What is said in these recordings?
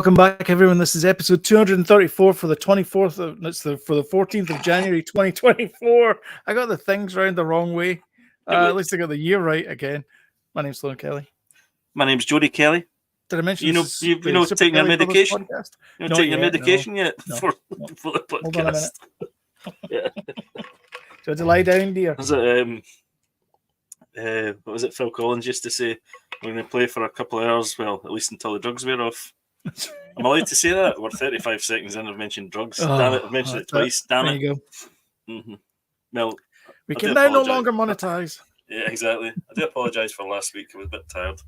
Welcome back, everyone. This is episode 234 for the 24th of for the 14th of January 2024. I got the things round the wrong way. At least I got the year right again. My name's Sloan Kelly. My name's Jody Kelly. Did I mention taking your medication? You're not taking your medication yet for the podcast. Hold on a minute. Yeah. So to lie down, dear. Was it what was it Phil Collins used to say? We're going to play for a couple of hours, well, at least until the drugs wear off. I'm allowed to say that? We're 35 seconds in, I've mentioned drugs. Damn it, I've mentioned it twice. Damn it. There you go. Mm-hmm. Well, we can now no longer monetize. Yeah, exactly. I do apologise for last week. I was a bit tired.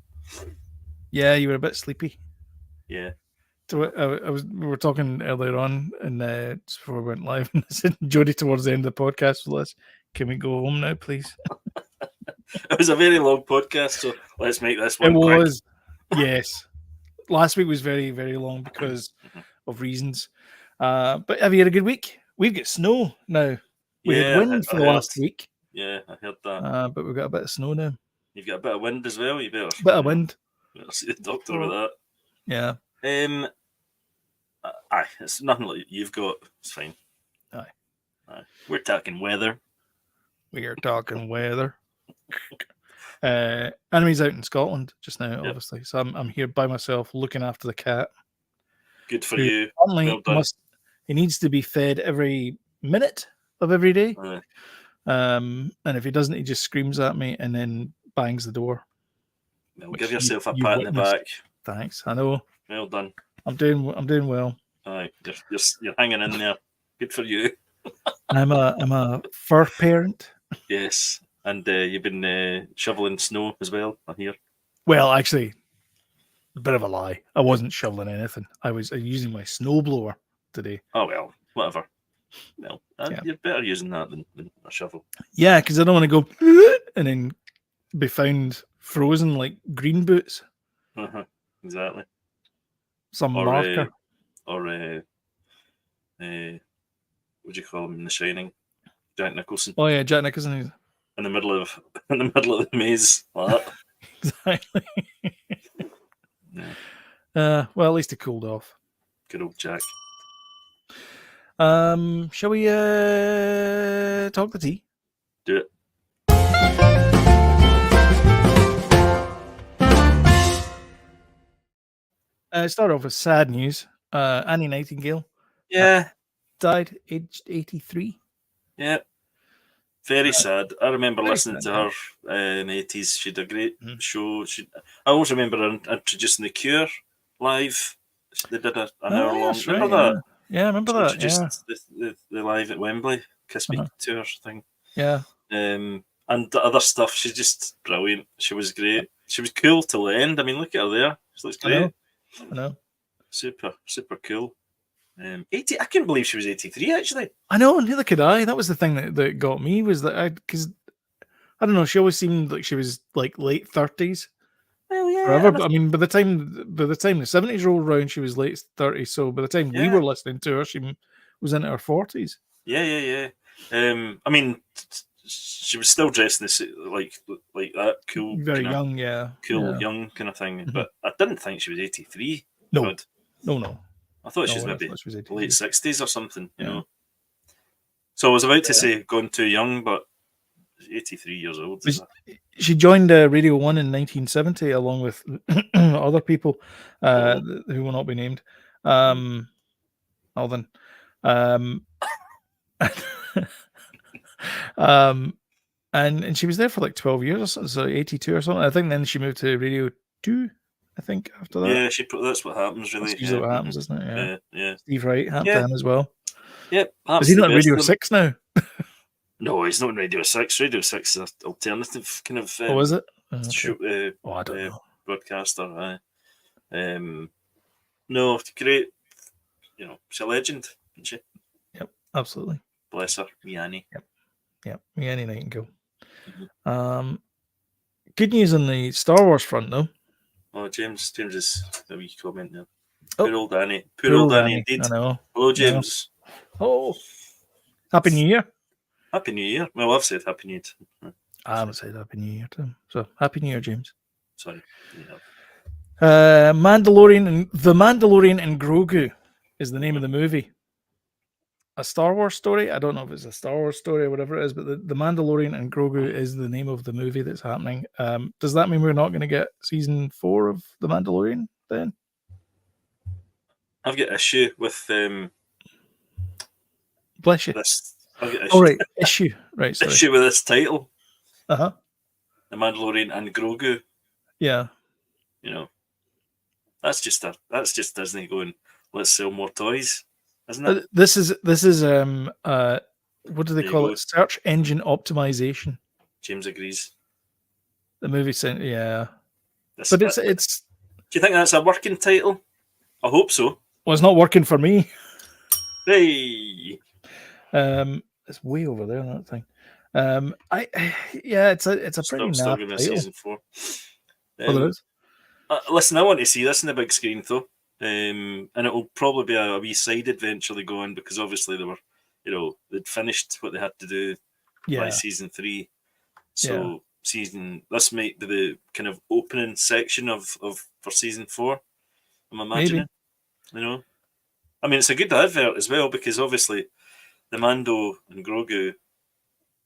Yeah, you were a bit sleepy. Yeah. So we were talking earlier on, and just before we went live, and I said, Jody, towards the end of the podcast, let's, can we go home now, please? It was a very long podcast, so let's make this one quick. It was, yes. Last week was very, very long because of reasons. But have you had a good week? We've got snow now. We had wind for the last week. Yeah, I heard that. But we've got a bit of snow now. You've got a bit of wind as well. You better. Bit of wind. Better see the doctor with that. Yeah. Aye, it's nothing like you've got. It's fine. Aye. We're talking weather. We are talking weather. Enemy's out in Scotland just now, obviously. So I'm here by myself looking after the cat. Good for you. Well he needs to be fed every minute of every day. And if he doesn't, he just screams at me and then bangs the door. Well, give yourself a pat in the back. Thanks. I know. Well done. I'm doing well. Aye, you're hanging in there. Good for you. I'm a fur parent. Yes. And you've been shoveling snow as well, I hear. Well, actually, a bit of a lie. I wasn't shoveling anything. I was using my snowblower today. Oh, well, whatever. Well, you're better using that than a shovel. Yeah, because I don't want to go and then be found frozen like green boots. Exactly. Some marker. What do you call him in The Shining? Jack Nicholson. Oh, yeah, Jack Nicholson. In the middle of the maze, like that. Exactly. Yeah. Well, at least it cooled off. Good old Jack. Shall we talk the tea? Do it. Start off with sad news. Annie Nightingale. Yeah. Died aged 83. Yeah. Very sad. I remember listening to her in the 80s. She did a great show. I always remember her introducing The Cure live. They did an hour long. Remember that? Yeah, I remember that. Introduced the live at Wembley Kiss Me tour thing. Yeah. And the other stuff, she's just brilliant. She was great. She was cool till the end. I mean, look at her there. She looks great. I know. Super, super cool. 80. I couldn't believe she was 83. Actually, I know. Neither could I. That was the thing that got me, was that because I don't know. She always seemed like she was like late 30s. Well, yeah. Forever. I mean, by the time the 70s rolled around, she was late 30s. So by the time we were listening to her, she was in her 40s. Yeah. I mean, she was still dressed in this like that cool, very young, young kind of thing. But I didn't think she was 83. No. I thought she was maybe late 60s or something, you know. So I was about to say gone too young, but 83 years old. She joined Radio 1 in 1970 along with other people who will not be named. Alden. And she was there for like 12 years or something, so 82 or something. I think then she moved to Radio 2. I think after that. Yeah, that's what happens, really. That's usually what happens, isn't it? Yeah. Steve Wright happened to him as well. Yep. Is he not on Radio 6 now? No, he's not on Radio 6. Radio 6 is an alternative kind of. Is it? Show, I don't know. Broadcaster. No, great. You know, she's a legend, isn't she? Yep, absolutely. Bless her, me Annie. Yep, me Annie Nightingale. Good news on the Star Wars front, though. Oh, James is a wee comment there. Oh. Poor old Annie. Poor old Annie, indeed. I know. Hello, James. Oh, Happy New Year. Happy New Year. Well, I've said Happy New Year. I haven't said Happy New Year to him. So, Happy New Year, James. Sorry. The Mandalorian and Grogu is the name of the movie. A Star Wars story. I don't know if it's a Star Wars story or whatever it is, but the Mandalorian and Grogu is the name of the movie that's happening. Does that mean we're not going to get season 4 of the Mandalorian then? I've got issue with Bless you. this. I've got Oh, right. Issue. Right. Sorry. issue with this title. Uh-huh. The Mandalorian and Grogu. Yeah. You know, that's just Disney going, let's sell more toys, isn't it? This is what do they There you call go. it? Search engine optimization. James agrees. The movie sent, yeah. This- But it's Do you think that's a working title? I hope so. well, it's not working for me. Hey, It's way over there, that thing. It's a pretty still naff going to title. season 4. Oh, there is. Listen, I want to see this in the big screen though, and it will probably be a wee side eventually going, because obviously they were, they'd finished what they had to do by Yeah, season 3. So this might be the kind of opening section of for season 4. I'm imagining. I mean, it's a good advert as well, because obviously the Mando and Grogu,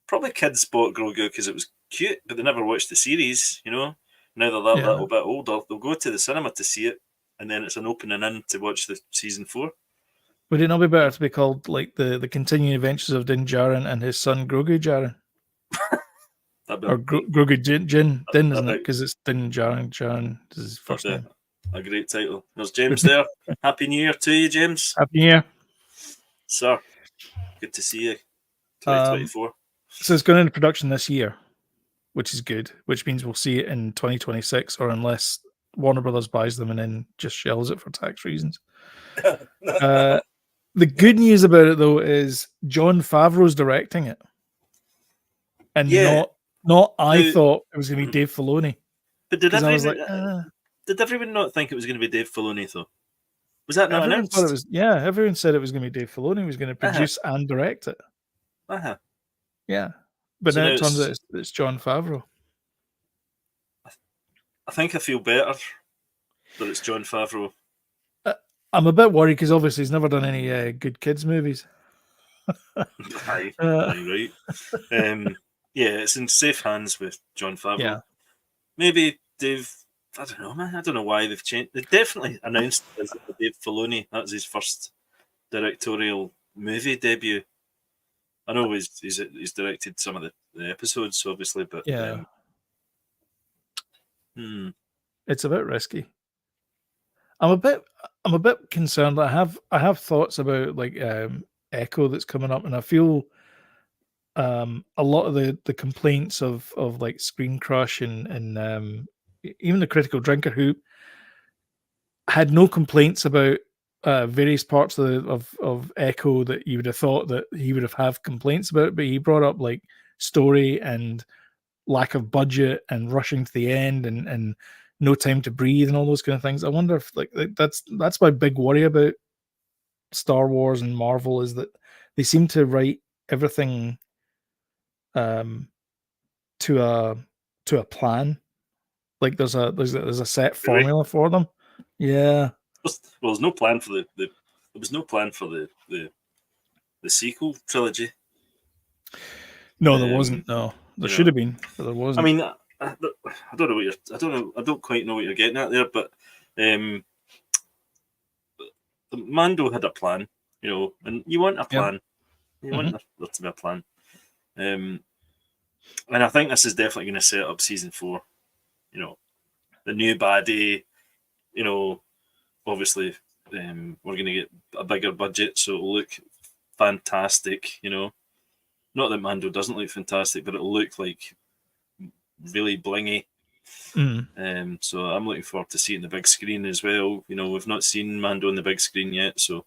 probably kids bought Grogu because it was cute, but they never watched the series. Now they're that little bit older, they'll go to the cinema to see it, and then it's an opening in to watch the season 4. Would it not be better to be called like the continuing adventures of Din Djarin and his son Grogu Djarin? Or Grogu Din, isn't it? Because it's Din Djarin. Djarin is his first name. A great title. There's James there. Happy New Year to you, James. Happy New Year, sir. Good to see you. 2024. So it's going into production this year, which is good. Which means we'll see it in 2026, or unless Warner Brothers buys them and then just shells it for tax reasons. The good news about it though is Jon Favreau's directing it, and not I thought it was going to be Dave Filoni. But did everyone not think it was going to be Dave Filoni though? Was that not announced? Everyone said it was going to be Dave Filoni who was going to produce and direct it. Yeah, but so now it turns out it's Jon Favreau. I think I feel better that it's Jon Favreau. I'm a bit worried because obviously he's never done any good kids movies. Aye, right. It's in safe hands with Jon Favreau. Yeah. Maybe Dave. I don't know, man. I don't know why they've changed. They definitely announced it as Dave Filoni. That was his first directorial movie debut. I know he's directed some of the episodes, obviously, but it's a bit risky. I'm a bit concerned. I have thoughts about like Echo that's coming up, and I feel a lot of the complaints of like Screen Crush and even the Critical Drinker, who had no complaints about various parts of Echo that you would have thought that he would have complaints about, but he brought up like story and lack of budget and rushing to the end and no time to breathe and all those kind of things. I wonder if like that's my big worry about Star Wars and Marvel, is that they seem to write everything to a plan. Like there's a set formula for them. Yeah. Well, there's no plan for there was no plan for the sequel trilogy. No, there wasn't. No, there should have been, but there wasn't. I mean, I don't know. I don't quite know what you're getting at there, but Mando had a plan, and you want a plan. You want there to be a plan. And I think this is definitely going to set up season 4. The new baddie. Obviously, we're going to get a bigger budget, so it'll look fantastic. Not that Mando doesn't look fantastic, but it'll look like really blingy. So I'm looking forward to seeing the big screen as well. We've not seen Mando on the big screen yet, so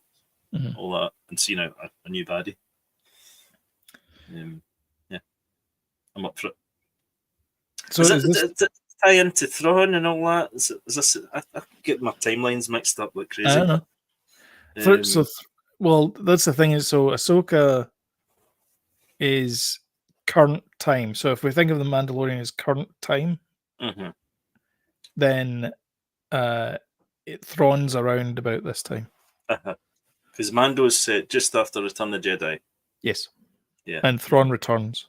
all that, and seeing a new baddie. I'm up for it. So does it tie into Thrawn and all that? Is this? I get my timelines mixed up like crazy. I don't know. Well, that's the thing is, so Ahsoka is current time. So if we think of the Mandalorian as current time, then Thrawn's around about this time. Because Mando's set just after Return of the Jedi. Yes. Yeah. And Thrawn returns.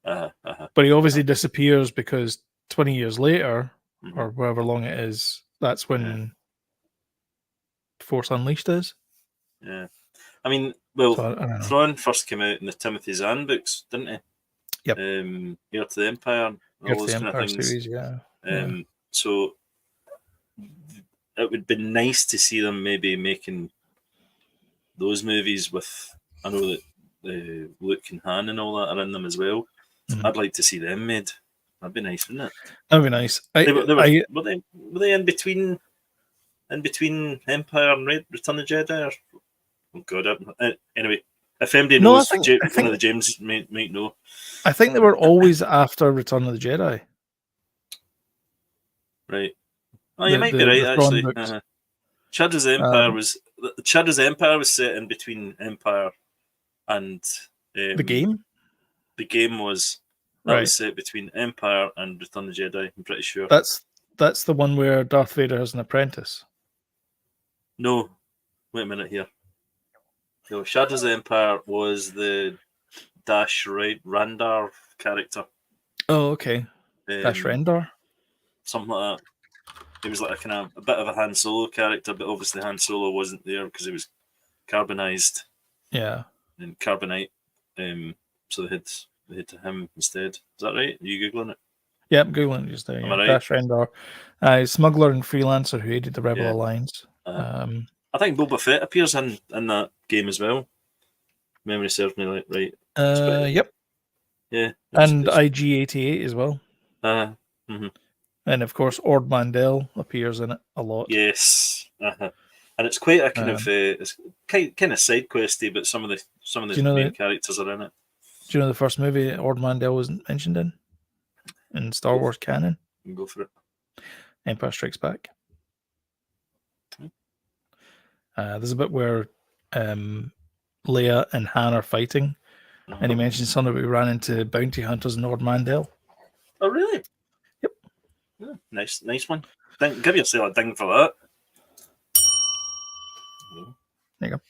But he obviously disappears because 20 years later, Mm-hmm. or however long it is, that's when Force Unleashed is. Yeah. I mean, well, So, I don't know. Thrawn first came out in the Timothy Zahn books, didn't he? Yep. Heir to the Empire, Heir all to those the kind of Empire things. series, yeah. So it would be nice to see them maybe making those movies with, I know that Luke and Han and all that are in them as well. Mhm. I'd like to see them made. That'd be nice, wouldn't it? That'd be nice. Were they in between Empire and Return of the Jedi? Or, oh God! Anyway, if anybody knows, I think one of the James might know. I think they were always after Return of the Jedi. Right. Oh, you might be right, actually. Shadows of the Empire was set in between Empire and the game. The game was was set between Empire and Return of the Jedi. I'm pretty sure. That's the one where Darth Vader has an apprentice. No, wait a minute here. No, Shadows of the Empire was the Dash Randar character. Oh, okay. Dash Rendar. Something like that. He was like a bit of a Han Solo character, but obviously Han Solo wasn't there because he was carbonized. Yeah. And carbonite. So they had him instead. Is that right? Are you Googling it? Yeah, I'm Googling it just there. Am I right? Dash Rendar. Smuggler and freelancer who aided the Rebel Alliance. I think Boba Fett appears in that game as well. Memory serves me right. Yep. Yeah. And IG-88 as well. Mm-hmm. And of course, Ord Mandel appears in it a lot. Yes. And it's quite a kind of it's kind of side questy, but some of the main characters are in it. Do you know the first movie Ord Mandel was mentioned in Star Wars canon? Go for it. Empire Strikes Back. There's a bit where Leia and Han are fighting, and he mentions something about we ran into bounty hunters in Ord Mandel. Oh, really? Yep. Yeah, nice one. Give yourself a ding for that. There you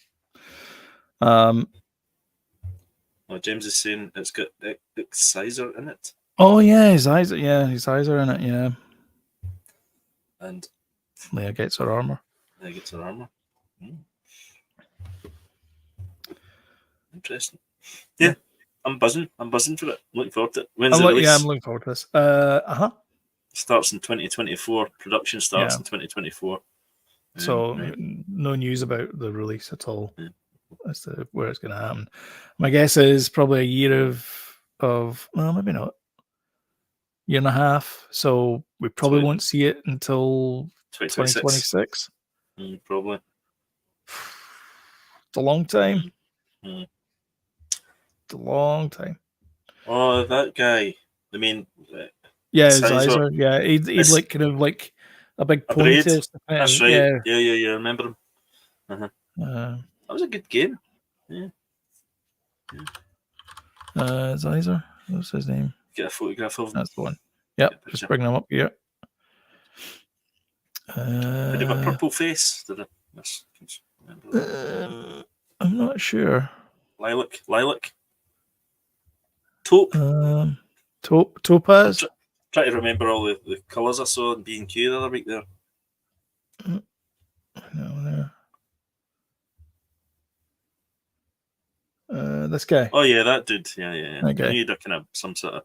go. James is saying it's got Excisor in it. Oh yeah, his eyes are in it. Yeah. And Leia gets her armor. Interesting. Yeah. I'm buzzing for it. Looking forward to it. When's the release? Yeah, I'm looking forward to this. Starts in 2024. Production starts in 2024. So no news about the release at all as to where it's going to happen. My guess is probably a year of well, maybe not. Year and a half. So we probably won't see it until 2026. Probably. It's a long time. It's a long time. Oh, that guy. I mean, his eyes are. Yeah, he'd like kind of like a big ponytail. That's right. Yeah. I remember him. That was a good game. Yeah. His eyes are. What's his name? Get a photograph of him. That's the one. Yep, just bring them up here. Did he have a purple face? Did I'm not sure. Lilac. Taupe. Topaz. Try to remember all the colours I saw in B&Q the other week there. No, this guy. Oh yeah, that dude. Yeah. Okay. I need a kind of some sort of.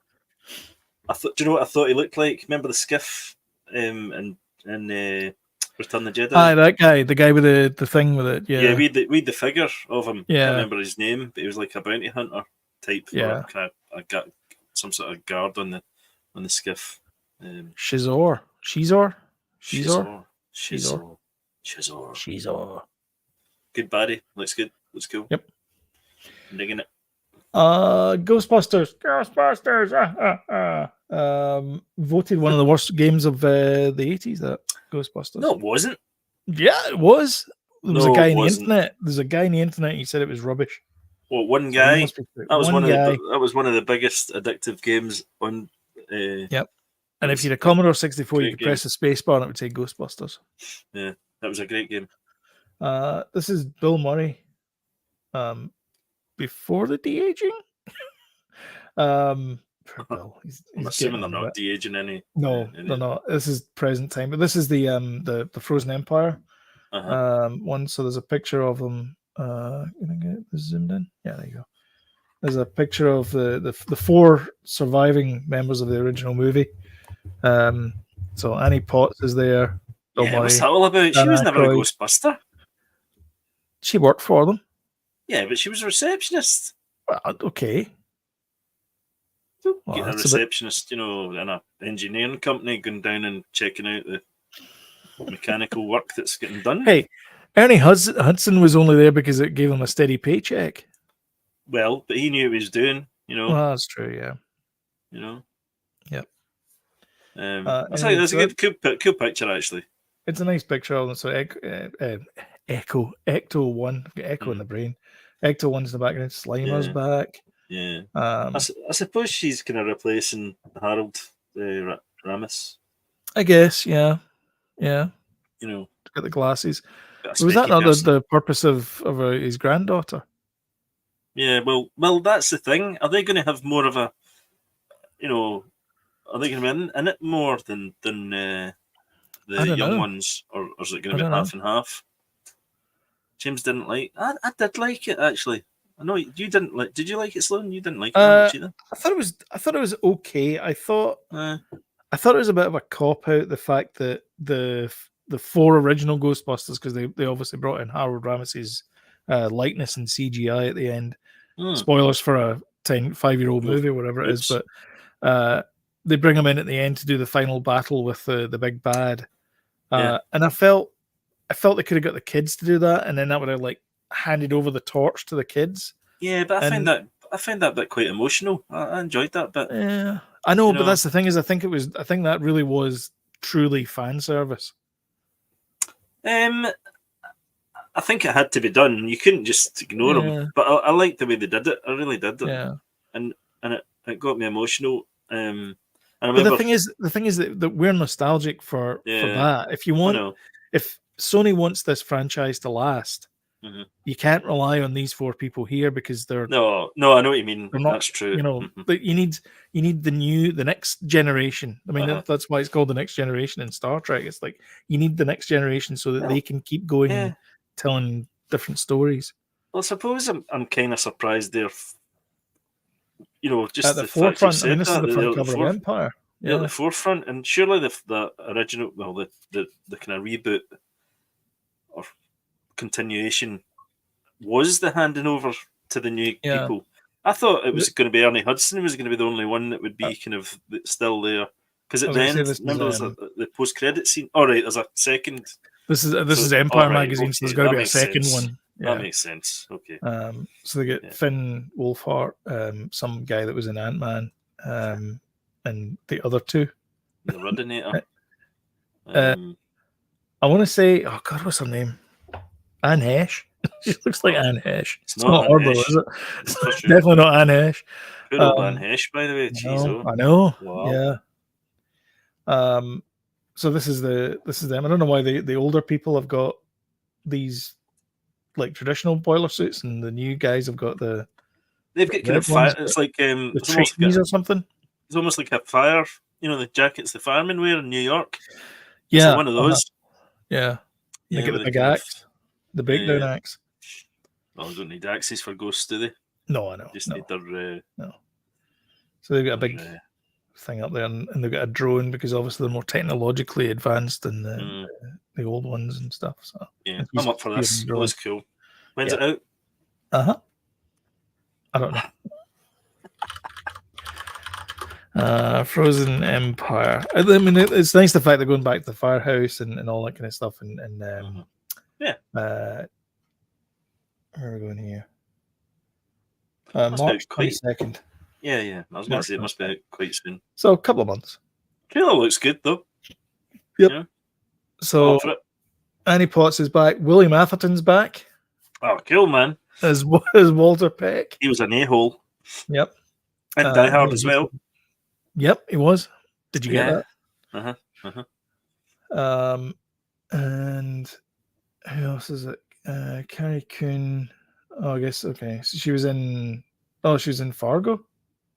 Do you know what I thought he looked like? Remember the skiff in Return of the Jedi? That guy, the guy with the thing with it. Yeah, we had the figure of him. Yeah, I can't remember his name, but he was like a bounty hunter type. Yeah, I got some sort of guard on the skiff. Shizor. Good baddie. Looks good. Looks cool. Yep. I'm digging it. Ghostbusters. Voted one of the worst games of the 80s. That Ghostbusters. No, it wasn't. Yeah, it was. There was a guy in the internet. There's a guy in the internet. He said it was rubbish. Well, one guy. That was one of the biggest addictive games on. Yep. And if you had a Commodore 64, you great could game. press the space bar and it would say Ghostbusters. Yeah, that was a great game. This is Bill Murray. Before the de-aging. Poor Bill. He's I'm assuming getting they're on a not bit. de-aging any. No, they're not. This is present time, but this is the Frozen Empire one. So there's a picture of them. Can I get this zoomed in? Yeah, there you go. There's a picture of the 4 surviving members of the original movie. So Annie Potts is there. Bill Yeah, what's Murray, that all about? She Dan was never a Aykroyd. Ghostbuster. She worked for them. Yeah, but she was a receptionist. Okay. Getting a receptionist, in an engineering company, going down and checking out the mechanical work that's getting done. Hey, Ernie Hudson was only there because it gave him a steady paycheck. Well, but he knew what he was doing, Well, that's true, yeah. Yep. That's a good, cool picture, actually. It's a nice picture of them. So Ecto 1, got Echo in the brain. Ecto 1's in the background. Slimer's back. Yeah. I suppose she's kind of replacing Harold Ramis. I guess, yeah. Got the glasses. Was that not the purpose of his granddaughter? Yeah, well, that's the thing. Are they going to have more of a, are they going to be in it more than the young ones, or is it going to be half and half? James didn't like. I did like it, actually. I know you didn't like. Did you like it, Sloan? You didn't like it that much either. I thought it was okay. I thought it was a bit of a cop out, the fact that the 4 original Ghostbusters, because they obviously brought in Harold Ramis's likeness and CGI at the end. Spoilers for a 5-year-old movie or whatever it is, but they bring him in at the end to do the final battle with the big bad. And I felt they could have got the kids to do that, and then that would have handed over the torch to the kids. Yeah, but I find that bit quite emotional. I enjoyed that bit. Yeah, I know, but that's the thing is, I think that really was truly fan service. I think it had to be done. You couldn't just ignore them. But I liked the way they did it. I really did. Yeah, and it got me emotional. And I remember, but the thing is that we're nostalgic for that. If Sony wants this franchise to last, you can't rely on these 4 people here because they're no. I know what you mean. That's true. But you need the next generation. I mean, that's why it's called the next generation in Star Trek. It's like you need the next generation so that they can keep going and telling different stories. Well, I suppose I'm kind of surprised they're, just at the forefront. I mean, this is the front cover of Empire. Yeah, the forefront, and surely the original, the kind of reboot or continuation was the handing over to the new people. I thought it was going to be Ernie Hudson was going to be the only one that would be kind of still there, because at the end, remember there's the post-credit scene. All right, there's a second. This is Empire magazine, so there's got to be a second one. That makes sense. Okay. So they get Finn Wolfhard, some guy that was in Ant-Man, and the other 2. The Rudinator. I want to say, oh God, what's her name? Anne Hesh. She looks like Anne Hesh. It's not Orbo, is it? It's definitely not Anne Hesh. Good old Anne Hesh, by the way. Jeez, I know. Wow. Yeah. So this is them. I don't know why the older people have got these traditional boiler suits, and the new guys have got they've got kind of fire. It's like the trainees or something. It's almost like a fire. The jackets the firemen wear in New York. Yeah, like one of those. Yeah, they get the big axe, the breakdown axe. Well, they don't need axes for ghosts, do they? No, I know. Just need their no. So they've got a big thing up there, and they've got a drone because obviously they're more technologically advanced than the old ones and stuff. So yeah, I'm up for this. It was cool. When's it out? I don't know. Frozen Empire. I mean, it's nice the fact they're going back to the firehouse and all that kind of stuff. And where are we going here? March 22nd. Yeah. I was going to say it must be out quite soon. So a couple of months. Trailer looks good though. Yep. Yeah. So Annie Potts is back. William Atherton's back. Oh, cool, man. As Walter Peck. He was an a-hole. Yep. And Die Hard as well. Yep, he was. Did you get that? And who else is it? Carrie Coon. Oh, I guess okay. So she was in. Oh, she was in Fargo.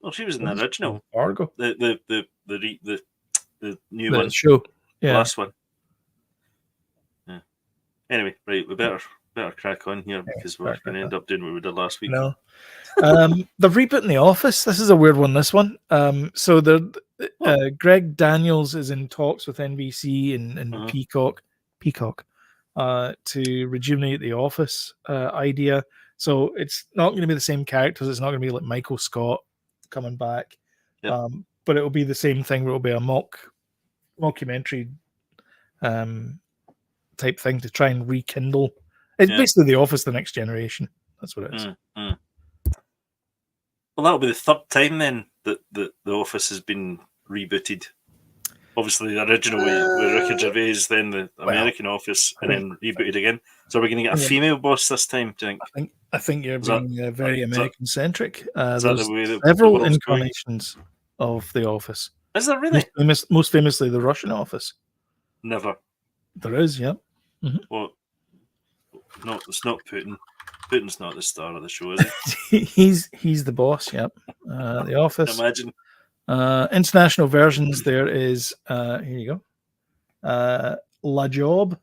Well, she was in the original Fargo. The new one. Show. Yeah. The last one. Yeah. Anyway, right, we better crack on here because we're going to end up doing what we did last week. No. The reboot in The Office. This is a weird one. This one. So Greg Daniels is in talks with NBC and Peacock, to rejuvenate The Office idea. So it's not going to be the same characters. It's not going to be like Michael Scott coming back. Yep. But it will be the same thing. Where it will be a mockumentary type thing to try and rekindle. It's basically The Office, the next generation. That's what it is. Well, that'll be the third time then that The Office has been rebooted. Obviously, the original with Ricky Gervais, then the American Office, and then rebooted again. So we're going to get a female boss this time, do you think? I think you're being very American-centric. Is that the way that several incarnations of The Office. Is there really? Most famously, the Russian Office. Never. There is, yeah. Mm-hmm. Well, no, it's not Putin. Putin's not the star of the show, is he? he's the boss, yep. The Office. Imagine. International versions, there is, here you go, La Job.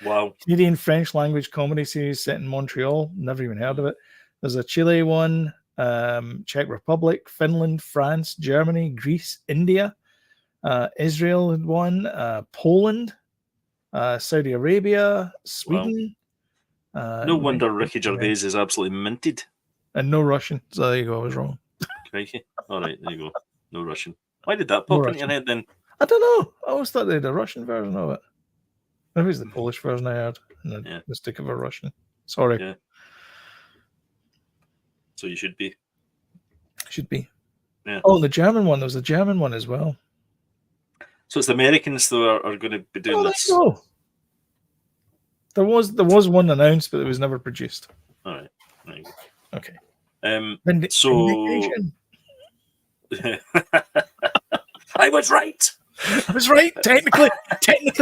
Wow. Canadian French language comedy series set in Montreal. Never even heard of it. There's a Chile one, Czech Republic, Finland, France, Germany, Greece, India, Israel had one, Poland, Saudi Arabia, Sweden. Wow. No wonder Ricky Gervais is absolutely minted. And no Russian. So there you go, I was wrong. Crikey. All right, there you go. No Russian. Why did that pop into your head then? I don't know. I always thought they had a Russian version of it. Maybe it's the Polish version I heard. And the mistake of a Russian. Sorry. Yeah. So you should be. Should be. Yeah. Oh, the German one. There was a German one as well. So it's the Americans though are going to be doing this. No. There was one announced, but it was never produced. All right. There you go. Okay. So I was right. I was right. Technically,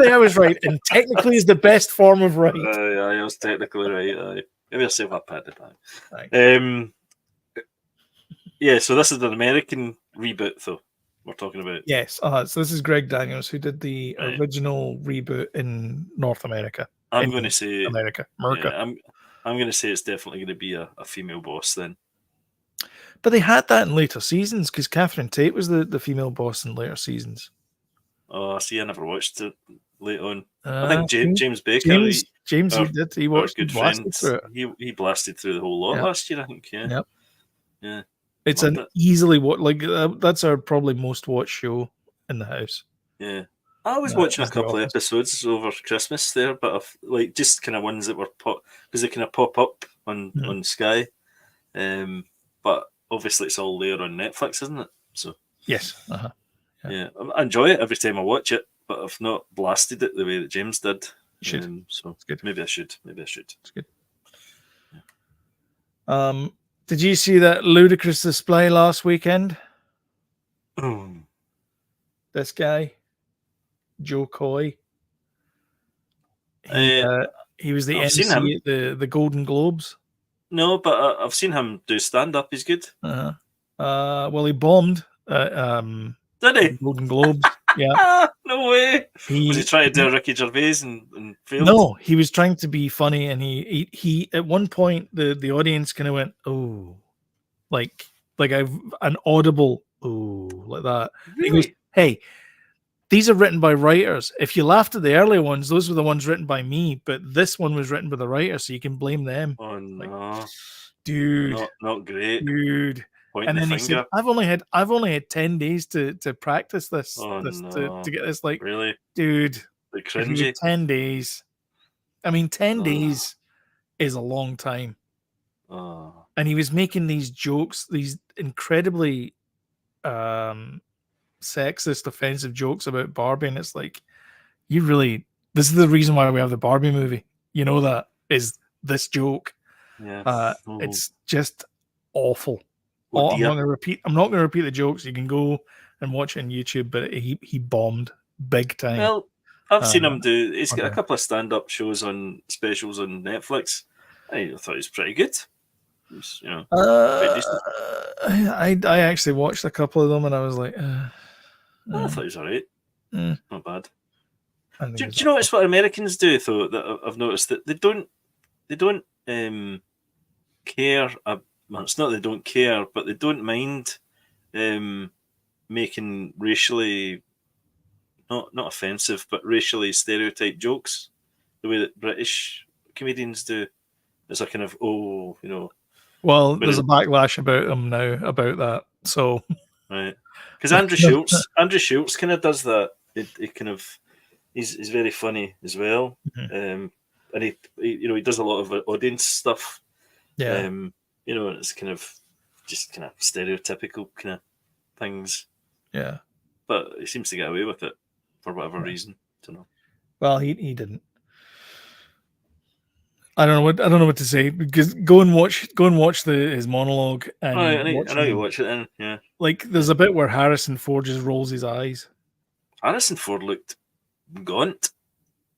I was right, and technically is the best form of right. I was technically right. Maybe I'll save that pat the back. Yeah. So this is an American reboot, though. We're talking about. Yes. So this is Greg Daniels, who did the original reboot in North America. I'm going to say America. Yeah, I'm going to say it's definitely going to be a female boss then. But they had that in later seasons because Catherine Tate was the female boss in later seasons. Oh, see, I never watched it late on. I think James Baker. James, he did. He watched. Good friend. He blasted through the whole lot last year. I think. Yeah. Yep. Yeah. It's an easily that's our probably most watched show in the house. Yeah. I was watching a couple of episodes over Christmas there, but just kind of ones that were because they kind of pop up on Sky. But obviously it's all there on Netflix, isn't it? So yes. Yeah, I enjoy it every time I watch it, but I've not blasted it the way that James did. You should. So it's good. Maybe I should. It's good. Yeah. Did you see that ludicrous display last weekend? This guy, Joe Coy. He was the MC at the Golden Globes. No, but I've seen him do stand up. He's good. Well, he bombed. Did he? Golden Globes. Yeah. No way. Was he trying to do a Ricky Gervais and failed? No, he was trying to be funny, and he at one point the audience kind of went, "Oh," like I've an audible "oh" like that. Really? He goes, "Hey, these are written by writers. If you laughed at the earlier ones, those were the ones written by me, but this one was written by the writer, so you can blame them." Oh no, dude, not great, dude. And then he said, "I've only had 10 days to practice this, to get this." Like, really, dude, like cringy. 10 days. I mean, 10 days is a long time. And he was making these jokes, these incredibly sexist, offensive jokes about Barbie, and it's like, this is the reason why we have the Barbie movie. You know that is this joke. Yeah. It's just awful. Oh, I'm not going to repeat the jokes. You can go and watch it on YouTube, but he bombed big time. Well, I've seen him do. He's got a couple of stand-up shows on specials on Netflix. I thought he was pretty good. Was, I actually watched a couple of them and I was like, I thought he was alright. Not bad. Do you notice what Americans do though? That I've noticed that they don't care. Well, it's not they don't care, but they don't mind making racially not offensive, but racially stereotyped jokes. The way that British comedians do. It's a kind of Well, there's a backlash about him now about that. So right, because Andrew Schultz kind of does that. He kind of he's very funny as well, and he does a lot of audience stuff. Yeah, it's kind of stereotypical kind of things. Yeah, but he seems to get away with it for whatever reason. I don't know. Well, he didn't. I don't know what to say, because go and watch his monologue. And I know you watch it then. Yeah, like there's a bit where Harrison Ford just rolls his eyes. Harrison Ford looked gaunt.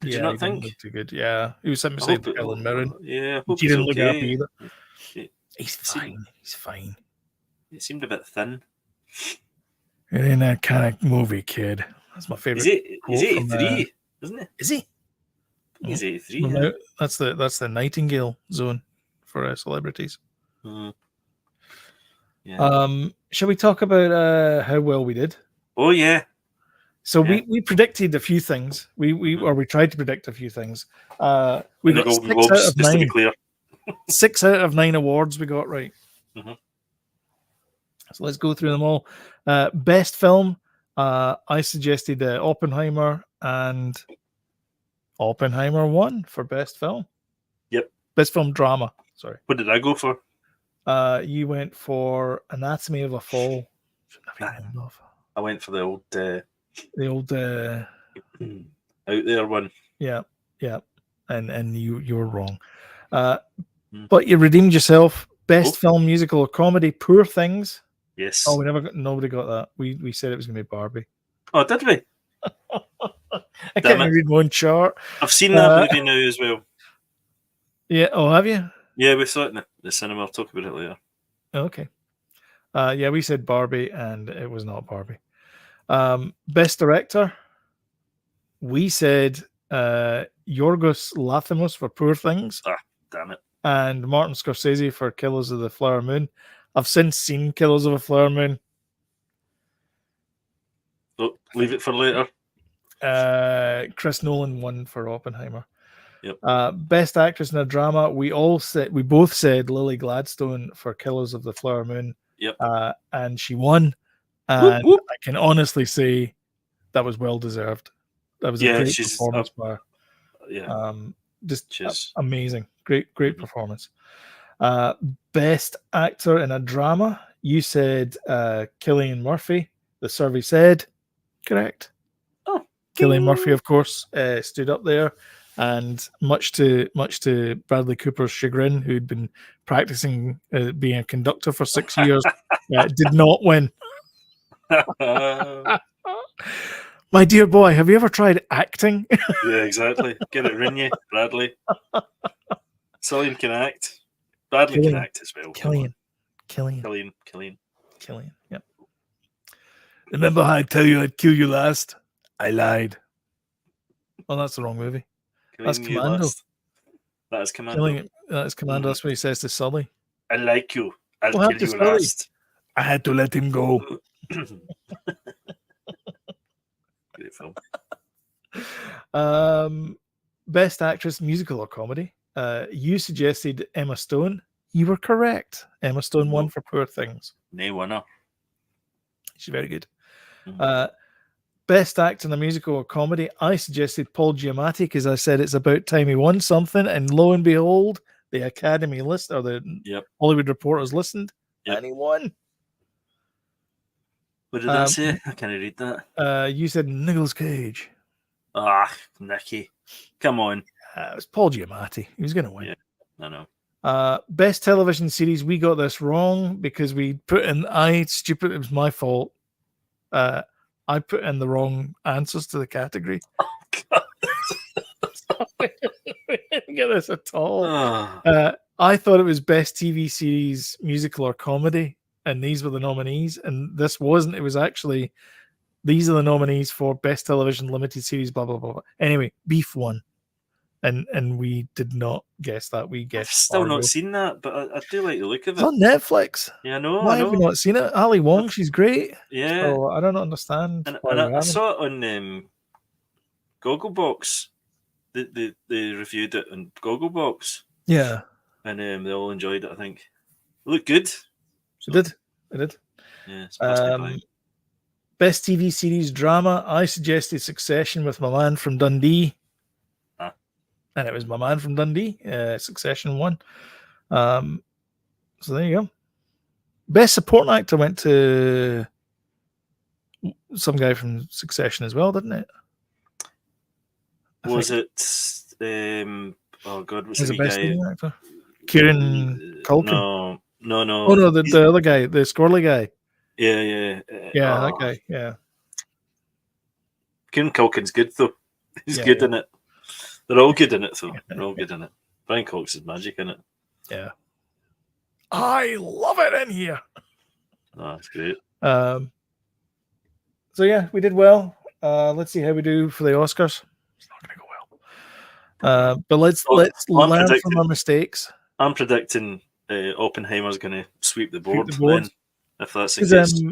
Did you not think? Look too good. Yeah, he was sitting beside Helen Mirren. Yeah, he didn't look happy either. He's fine. He's fine. He seemed a bit thin. You're in that kind of movie, kid. That's my favorite. He's 83, isn't he? Is he? He's 83. Yeah. That's the Nightingale zone for celebrities. Yeah. Shall we talk about how well we did? Oh yeah. So we predicted a few things. We tried to predict a few things. We got 6 out of 9. To be clear. 6 out of 9 awards we got right. So let's go through them all. Best film, I suggested Oppenheimer, and Oppenheimer won for best film. Yep. Best film drama. Sorry. What did I go for? You went for Anatomy of a Fall. I went for the old out there one. Yeah. And you were wrong. But you redeemed yourself. Best film, musical or comedy, Poor Things. Yes. Oh, nobody got that. We said it was gonna be Barbie. Oh, did we? I can't even read one chart. I've seen that movie now as well. Yeah. Oh, have you? Yeah, we saw it in the cinema. I'll talk about it later. Okay. Yeah, we said Barbie, and it was not Barbie. Best director, we said Yorgos Lanthimos for Poor Things. Ah, damn it. And Martin Scorsese for Killers of the Flower Moon. I've since seen Killers of the Flower Moon. So, leave it for later. Chris Nolan won for Oppenheimer. Yep. Best actress in a drama, we both said Lily Gladstone for Killers of the Flower Moon. Yep. And she won. And whoop. I can honestly say that was well deserved. That was a great performance by her. Yeah. Just amazing. Great performance. Best actor in a drama, you said Cillian Murphy. The survey said correct. Oh, Cillian Murphy, of course, stood up there, and much to Bradley Cooper's chagrin, who'd been practicing being a conductor for 6 years, did not win. My dear boy, have you ever tried acting? Yeah, exactly. Get it in you, Bradley. Cillian can act. Bradley can act as well. Cillian. Yep. Remember how I tell you I'd kill you last? I lied. Well, that's the wrong movie. That's Commando. That is Commando. That is Commando. That's what he says to Sully. I like you. I'll kill you last. I had to let him go. Great film. Best actress, musical or comedy. You suggested Emma Stone. You were correct. Emma Stone won for Poor Things. Nay winner. She's very good. Best actor in a musical or comedy. I suggested Paul Giamatti because I said it's about time he won something, and lo and behold, the Academy list or the Hollywood Reporters listened, and he won. What did that say? I can't read that. You said Nicolas Cage. Ah, Nicky. Come on. It was Paul Giamatti. He was going to win. Yeah, I know. Best television series. We got this wrong because we put in stupid. It was my fault. I put in the wrong answers to the category. We didn't get this at all. I thought it was best TV series, musical, or comedy, and these were the nominees. And this wasn't. It was actually these are the nominees for best television, limited series, blah blah blah. Anyway, Beef won, and we did not guess that. We I've guessed still Fargo. not seen that, but I do like the look of It's it. on Netflix. Yeah, I know. Why have you not seen it? Ali Wong, she's great. Yeah. So I don't understand. And why you I haven't. saw it on Gogglebox. They reviewed it on Gogglebox. Yeah, and they all enjoyed it. I think it looked good. it did. It did. Yeah, it's passed me by. Best TV series drama. I suggested Succession with my man from Dundee, and it was my man from Dundee. Succession won. So there you go. Best supporting actor went to some guy from Succession as well, didn't it? Was it? Oh God, what's the best guy? supporting actor? Kieran Culkin. No. Oh no, the other guy, the Scorley guy. Yeah. That guy. Yeah. Kieran Culkin's good though. He's good in it. They're all good in it though. They're all good in it. Brian Cox is magic in it. Yeah. I love it in here. Oh, that's great. So yeah, we did well. Let's see how we do for the Oscars. It's not going to go well. But let's learn from our mistakes. I'm predicting Oppenheimer's going to sweep the board. Then, if that's the case.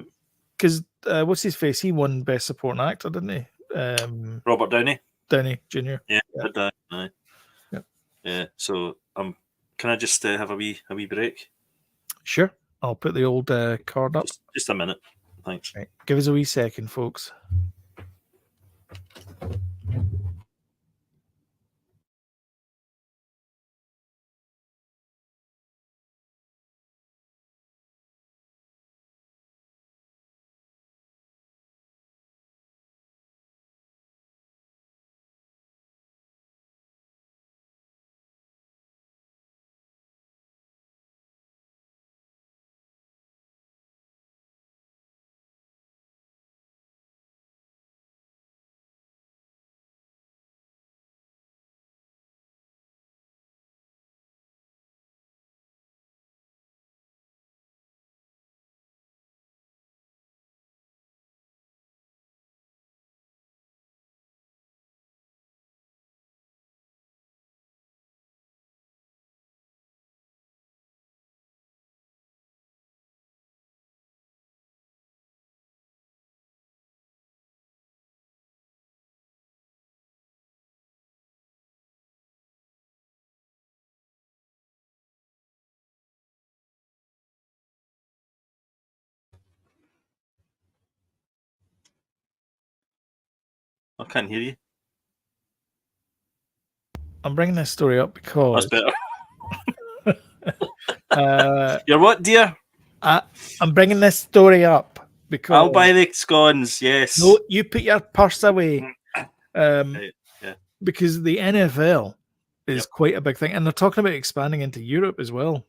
Because what's his face? He won Best Supporting Actor, didn't he? Robert Downey Jr. Yeah, did that. Aye. Yeah. So can I just have a wee break? Sure. I'll put the old card up. Just a minute. Thanks. Right. Give us a wee second, folks. I can't hear you. I'm bringing this story up because that's better. You're what, dear? I'm bringing this story up because I'll buy the scones. Yes. No, you put your purse away. Right, yeah. Because the NFL is quite a big thing, and they're talking about expanding into Europe as well.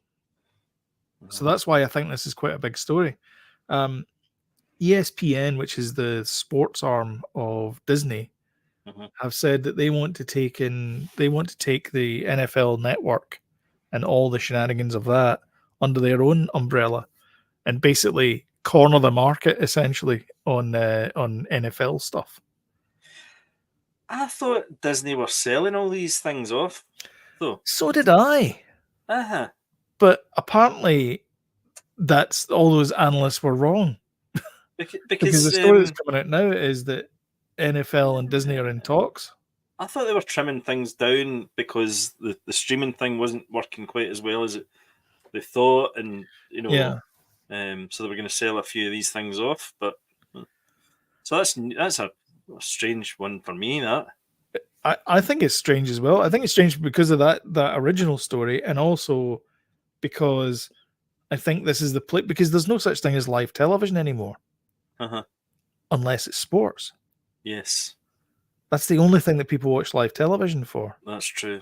So that's why I think this is quite a big story. ESPN, which is the sports arm of Disney, have said that they want to take the NFL network and all the shenanigans of that under their own umbrella, and basically corner the market essentially on NFL stuff. I thought Disney were selling all these things off, though. So did I. But apparently, that's all those analysts were wrong. Because the story that's coming out now is that NFL and Disney are in talks. I thought they were trimming things down because the streaming thing wasn't working quite as well as they thought, and so they were going to sell a few of these things off. But so that's a strange one for me. That I think it's strange as well. I think it's strange because of that original story, and also because I think this is the place, because there's no such thing as live television anymore. Unless it's sports. Yes. That's the only thing that people watch live television for. That's true.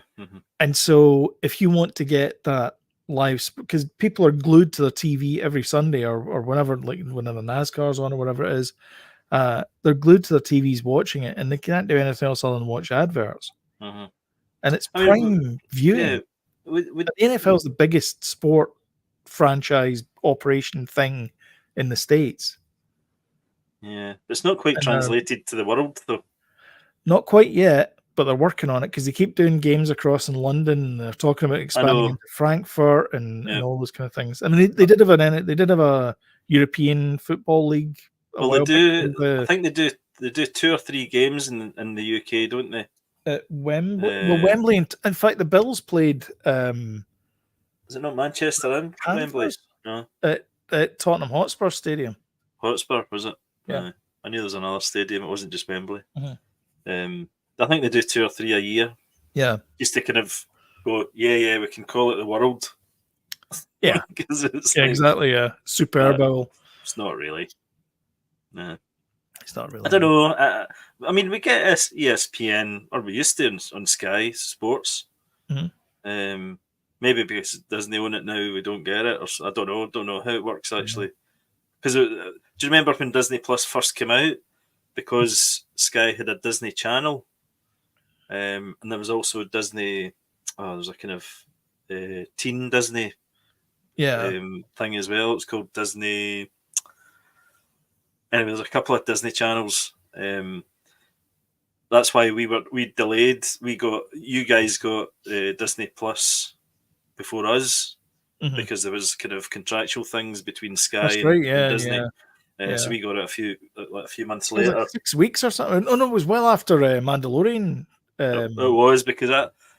And so if you want to get that live, because people are glued to the TV every Sunday or whenever, like whenever NASCAR's on or whatever it is, they're glued to their TVs watching it, and they can't do anything else other than watch adverts. Uh-huh. And it's I prime mean, viewing. yeah. The NFL is the biggest sport franchise operation thing in the States. Yeah, it's not quite And, translated to the world though. Not quite yet, but they're working on it because they keep doing games across in London. They're talking about expanding know. into Frankfurt and Yeah. all those kind of things. I mean, they did have a European Football League. Well, they do. I think they do. They do 2 or 3 games in the UK, don't they? At Wembley. Well, Wembley. In fact, the Bills played. Is it not Manchester and Wembley? No. At Tottenham Hotspur Stadium. Hotspur, was it? Yeah. I knew there was another stadium. It wasn't just Wembley. Mm-hmm. I think they do 2 or 3 a year. Yeah. Just to kind of go, yeah, we can call it the world. Yeah. It's exactly. Yeah. Super Bowl. It's not really. No. It's not really. I don't know. I mean, we get ESPN, or we used to on Sky Sports. Mm-hmm. Maybe because Disney own it now, we don't get it, or I don't know. Don't know how it works actually. Because do you remember when Disney Plus first came out? Because Sky had a Disney Channel, and there was also Disney. There was a kind of teen Disney, thing as well. It's called Disney. Anyway, there's a couple of Disney channels. That's why we delayed. You guys got Disney Plus before us, because there was kind of contractual things between Sky and Disney. So we got it a few months later. Like 6 weeks or something. Oh no, it was well after Mandalorian. It was because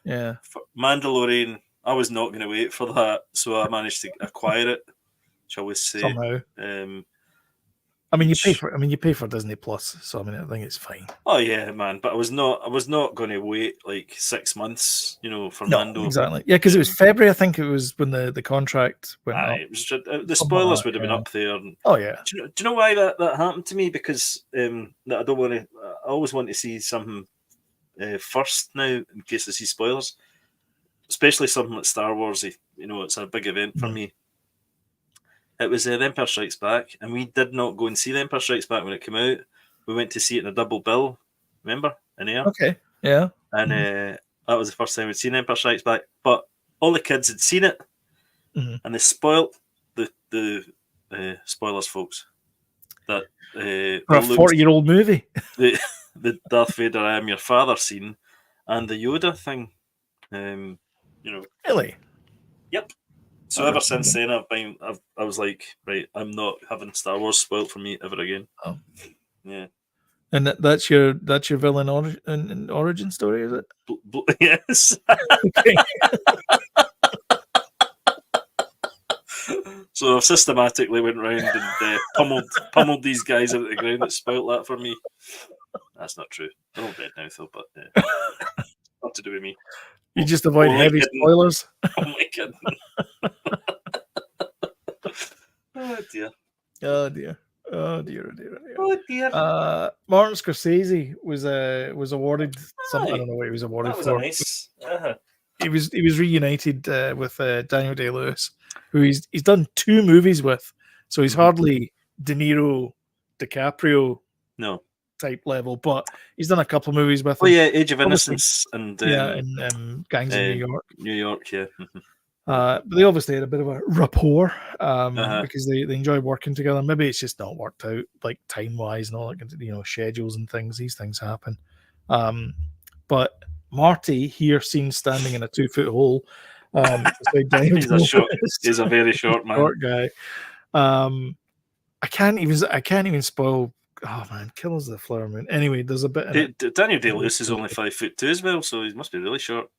for Mandalorian, I was not going to wait for that, so I managed to acquire it. Shall we say somehow? I mean, you pay for Disney Plus, so I mean, I think it's fine. Oh yeah, man! But I was not going to wait like 6 months, for Mando. Exactly. Yeah, because it was February. I think it was when the contract went up. It was just, the spoilers would have been up there. And, oh yeah. Do you know why that happened to me? Because that I don't want to. I always want to see something first now, in case I see spoilers. Especially something like Star Wars. It's a big event for me. It was The Empire Strikes Back, and we did not go and see The Empire Strikes Back when it came out. We went to see it in a double bill, remember? In air. Okay, yeah. And that was the first time we'd seen Empire Strikes Back. But all the kids had seen it, and they spoiled the spoilers, folks. That for a 40-year-old movie. the Darth Vader "I am your father" scene, and the Yoda thing. Really? Yep. So ever since then, I was like, right, I'm not having Star Wars spoiled for me ever again. Oh, yeah. And that's your villain origin story, is it? Yes. Okay. So I've systematically went around and pummeled these guys out of the ground that spoiled that for me. That's not true. They're all dead now, though. But not to do with me. You just avoid heavy spoilers. Oh my goodness. Oh dear. Oh dear. Oh dear. Oh dear. Martin Scorsese was awarded something. I don't know what he was awarded that was for. Nice. He was reunited with Daniel Day-Lewis, who he's done 2 movies with. So he's hardly De Niro, DiCaprio type level, but he's done a couple of movies with him. Oh yeah, Age of Innocence and Gangs in New York. New York, yeah. But they obviously had a bit of a rapport because they enjoy working together. Maybe it's just not worked out, like time wise and all that, schedules and things. These things happen. But Marty here seen standing in a 2-foot hole. He's a very short man. Short guy. I can't even spoil. Oh man, Killers of the Flower Moon. Anyway, there's a bit. Daniel Day-Lewis is only 5'2" as well, so he must be really short.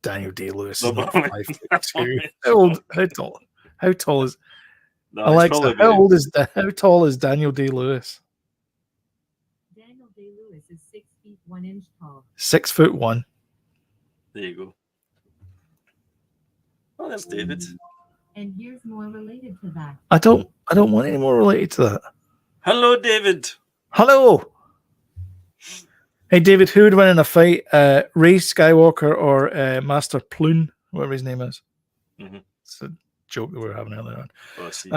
Daniel Day-Lewis is not 5'2". How tall is Alexa? How tall is Daniel Day-Lewis? Daniel Day-Lewis is 6 feet 1 inch tall. 6'1". There you go. Oh, that's David. And here's more related to that. I don't want any more related to that. Hello, David. Hello. Hey, David, who would win in a fight, Rey Skywalker or Master Plune, whatever his name is? It's a joke that we were having earlier on. Oh, I see.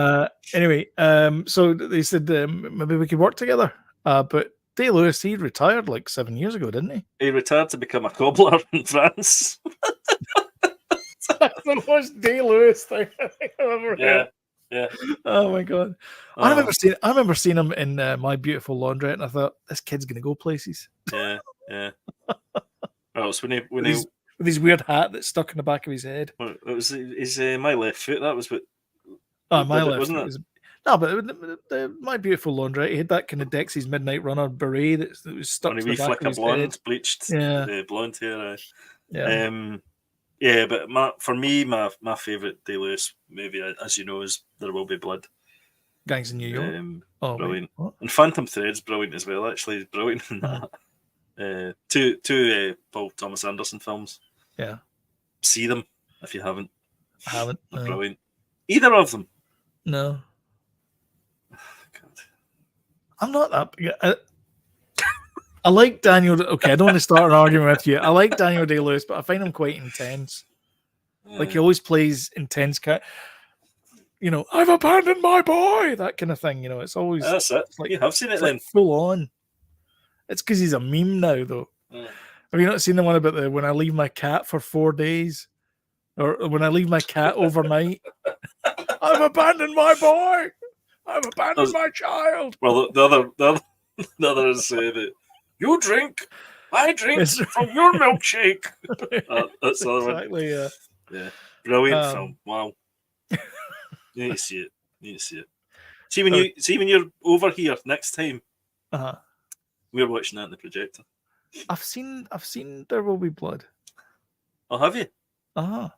Anyway, so they said maybe we could work together. But Day-Lewis, he retired like 7 years ago, didn't he? He retired to become a cobbler in France. That's the most Day-Lewis thing I think I've ever heard. Yeah. Oh my god! I remember seeing him in My Beautiful Laundrette, and I thought this kid's gonna go places. Yeah. Well, it's when With his weird hat that's stuck in the back of his head. it was his My Left Foot. That was what. My left, wasn't it? was, no, but the My Beautiful Laundrette, he had that kind of Dexy's Midnight Runner beret that was stuck On a to wee the back flick of of his blonde, head. bleached, Yeah. blonde hair. Yeah. Yeah, but for me, my favourite Day-Lewis movie, as you know, is There Will Be Blood. Gangs in New York. Brilliant. Wait, And Phantom Thread's brilliant as well, actually. He's brilliant in that. Two Paul Thomas Anderson films. Yeah. See them if you haven't. I haven't. They're brilliant. Either of them. No. God. I'm not that. I like Daniel. Okay, I don't want to start an argument with you. I like Daniel Day-Lewis, but I find him quite intense. Like he always plays intense I've abandoned my boy, that kind of thing. It's always That's it. like You have seen it then. like full on. It's because he's a meme now, though. Have you not seen the one about when I leave my cat for 4 days, or when I leave my cat overnight? I've abandoned my boy. I've abandoned my child. Well, the other is that you drink, I drink from your milkshake. That's the other one. Exactly. Yeah, brilliant film. Wow, you need to see it. See when you're over here next time. We're watching that in the projector. I've seen There Will Be Blood. Oh, have you? All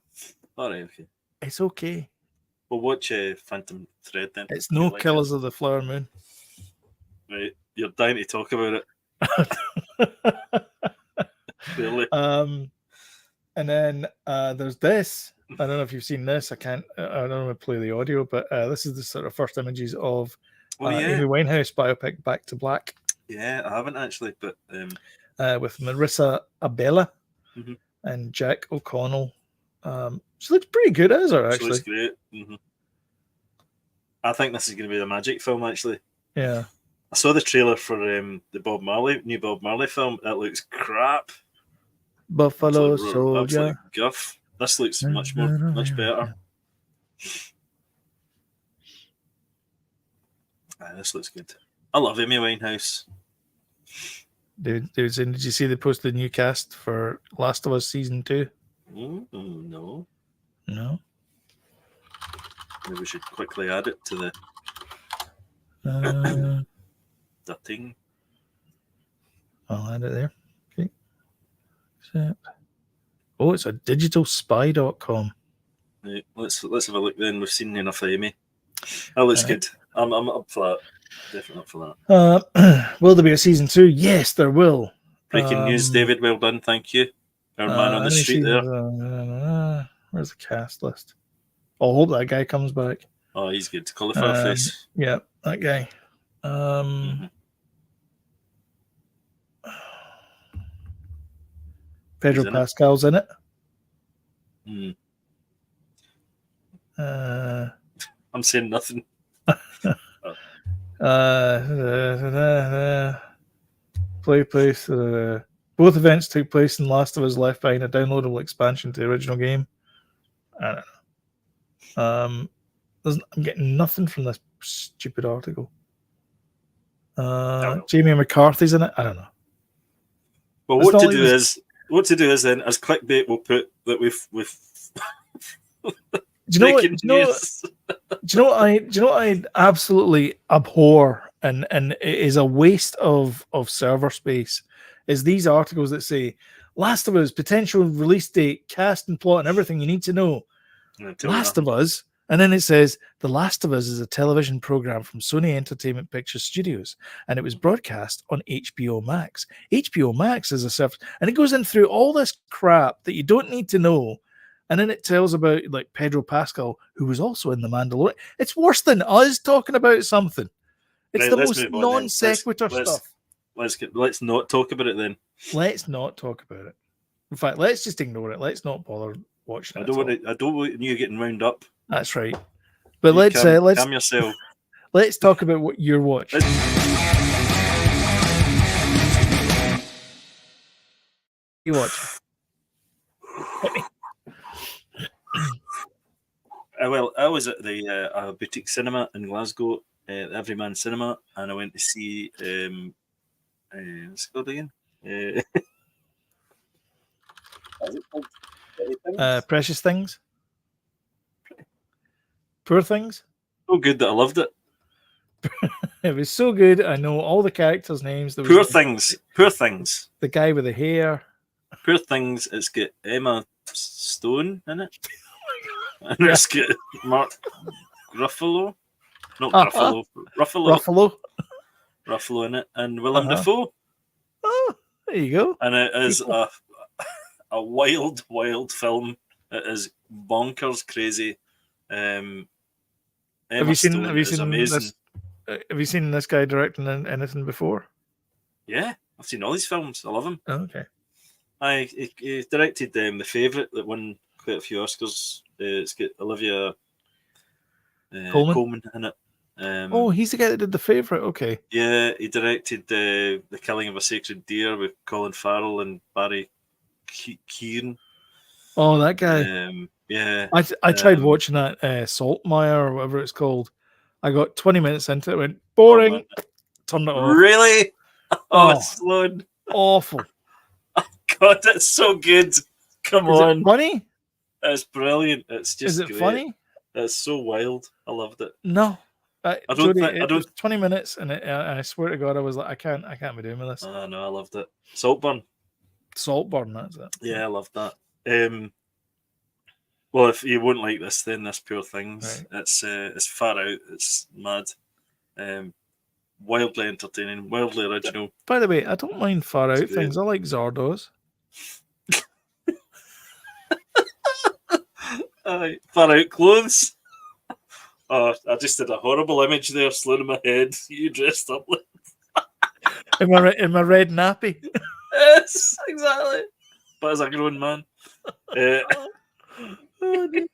right, okay. It's okay. We'll watch Phantom Thread then. It's no Killers of the Flower Moon. Right, you're dying to talk about it. Clearly. And then there's this. I don't know if you've seen this. I don't want to play the audio, but this is the sort of first images of Amy Winehouse biopic Back to Black. Yeah, I haven't actually, but with Marissa Abela and Jack O'Connell. She looks pretty good as her, actually. She looks great. I think this is going to be the magic film, actually. Yeah. I saw the trailer for the new Bob Marley film. That looks crap. Buffalo Soldier. Absolute guff. This looks much better. This looks good. I love Amy Winehouse. Dude, did you see they posted a new cast for Last of Us Season 2? No. Maybe we should quickly add it to the thing. I'll add it there. Okay. Oh, it's a digitalspy.com. Right, let's have a look then. We've seen enough of Amy. That looks good. I'm up for that. Definitely up for that. Will there be a season 2? Yes, there will. Breaking news, David. Well done. Thank you. Our man on the street there. Where's the cast list? I hope that guy comes back. Oh, he's good. Cauliflower face. Yeah, that guy. Pedro Pascal's in it. I'm saying nothing. Place. Both events took place in Last of Us Left Behind, a downloadable expansion to the original game. I don't know. I'm getting nothing from this stupid article. Jamie McCarthy's in it. I don't know. Well, what to do is then, as clickbait, we'll put that we've. Do you know what I absolutely abhor, and it is a waste of server space, is these articles that say Last of Us potential release date, cast and plot, and everything you need to know. Last of Us, and then it says The Last of Us is a television program from Sony Entertainment Pictures Studios, and it was broadcast on HBO Max. HBO Max is a service, and it goes in through all this crap that you don't need to know. And then it tells about like Pedro Pascal, who was also in The Mandalorian. It's worse than us talking about something. It's the most non sequitur stuff. Let's not talk about it then. Let's not talk about it. In fact, let's just ignore it. Let's not bother watching it. I don't want you getting wound up. That's right. But let's calm yourself. Let's talk about what you're watching. you watching? Well, I was at the boutique cinema in Glasgow, Everyman Cinema, and I went to see what's it called again? What's it called? Precious Things? Poor Things? So good that I loved it. It was so good. I know all the characters' names. There was Poor Things. Poor Things. the guy with the hair. Poor Things. It's got Emma Stone in it. And Yeah. it's got Mark Ruffalo. Not Uh-huh. Ruffalo. Ruffalo. Ruffalo in it. And Willem Uh-huh. Dafoe. Oh, there you go. And it is People. a wild, wild film. It is bonkers crazy. Emma Have you seen? Stone Have you is seen amazing. this? Have you seen this guy directing anything before? Yeah, I've seen all these films. I love him. Oh, okay. He directed The Favourite that won quite a few Oscars. It's got Olivia Colman in it. Oh, he's the guy that did The Favourite. Okay. Yeah, he directed The Killing of a Sacred Deer with Colin Farrell and Barry Keoghan. Oh, that guy. Yeah. I tried watching that Saltmire or whatever it's called. I got 20 minutes into it, went boring, turned it off. Really? Oh, Sloan. awful. God, that's so good. Come Is on. it funny? It's brilliant. It's just Is it great. funny? It's so wild. I loved it. No. I It don't. was 20 minutes, and I swear to God, I was like, I can't be doing with this. No, I loved it. Saltburn. Saltburn, that's it. Yeah, I loved that. Well, if you won't like this, then this Poor Things. Right. It's far out. It's mad. Wildly entertaining. Wildly original. By the way, I don't mind far It's out great. things. I like Zardos. Far out clothes. Oh, I just did a horrible image there, slowing in my head. You dressed up like in my red nappy. yes, exactly. But as a grown man. Oh, dear.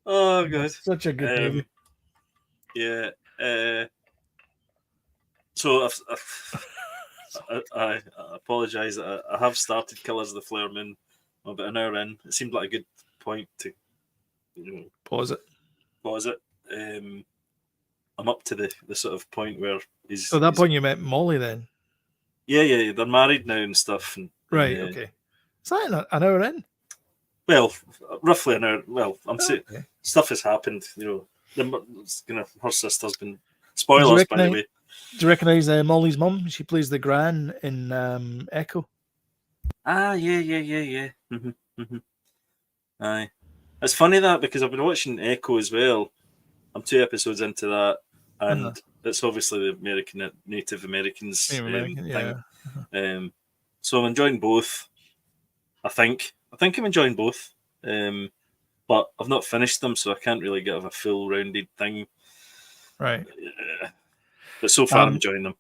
Oh god, Such a good movie. Yeah. So I apologise. I have started Killers of the Flower Moon about an hour in. It seemed like a good point to Pause it. pause it. I'm up to the sort of point where he's. So at that point, you met Molly then? Yeah, they're married now and stuff. And, Right. Okay. Is that an hour in? Well, roughly an hour. Well, I'm saying Okay. stuff has happened. Her sister's been spoilers, by the way. Do you recognise Molly's mum? She plays the Gran in Echo. Ah, yeah. Aye. It's funny that because I've been watching Echo as well. I'm 2 episodes into that, and it's obviously the Native Americans American, yeah. thing. So I'm enjoying both. I think I'm enjoying both. But I've not finished them, so I can't really get a full rounded thing. Right. But so far, I'm enjoying them.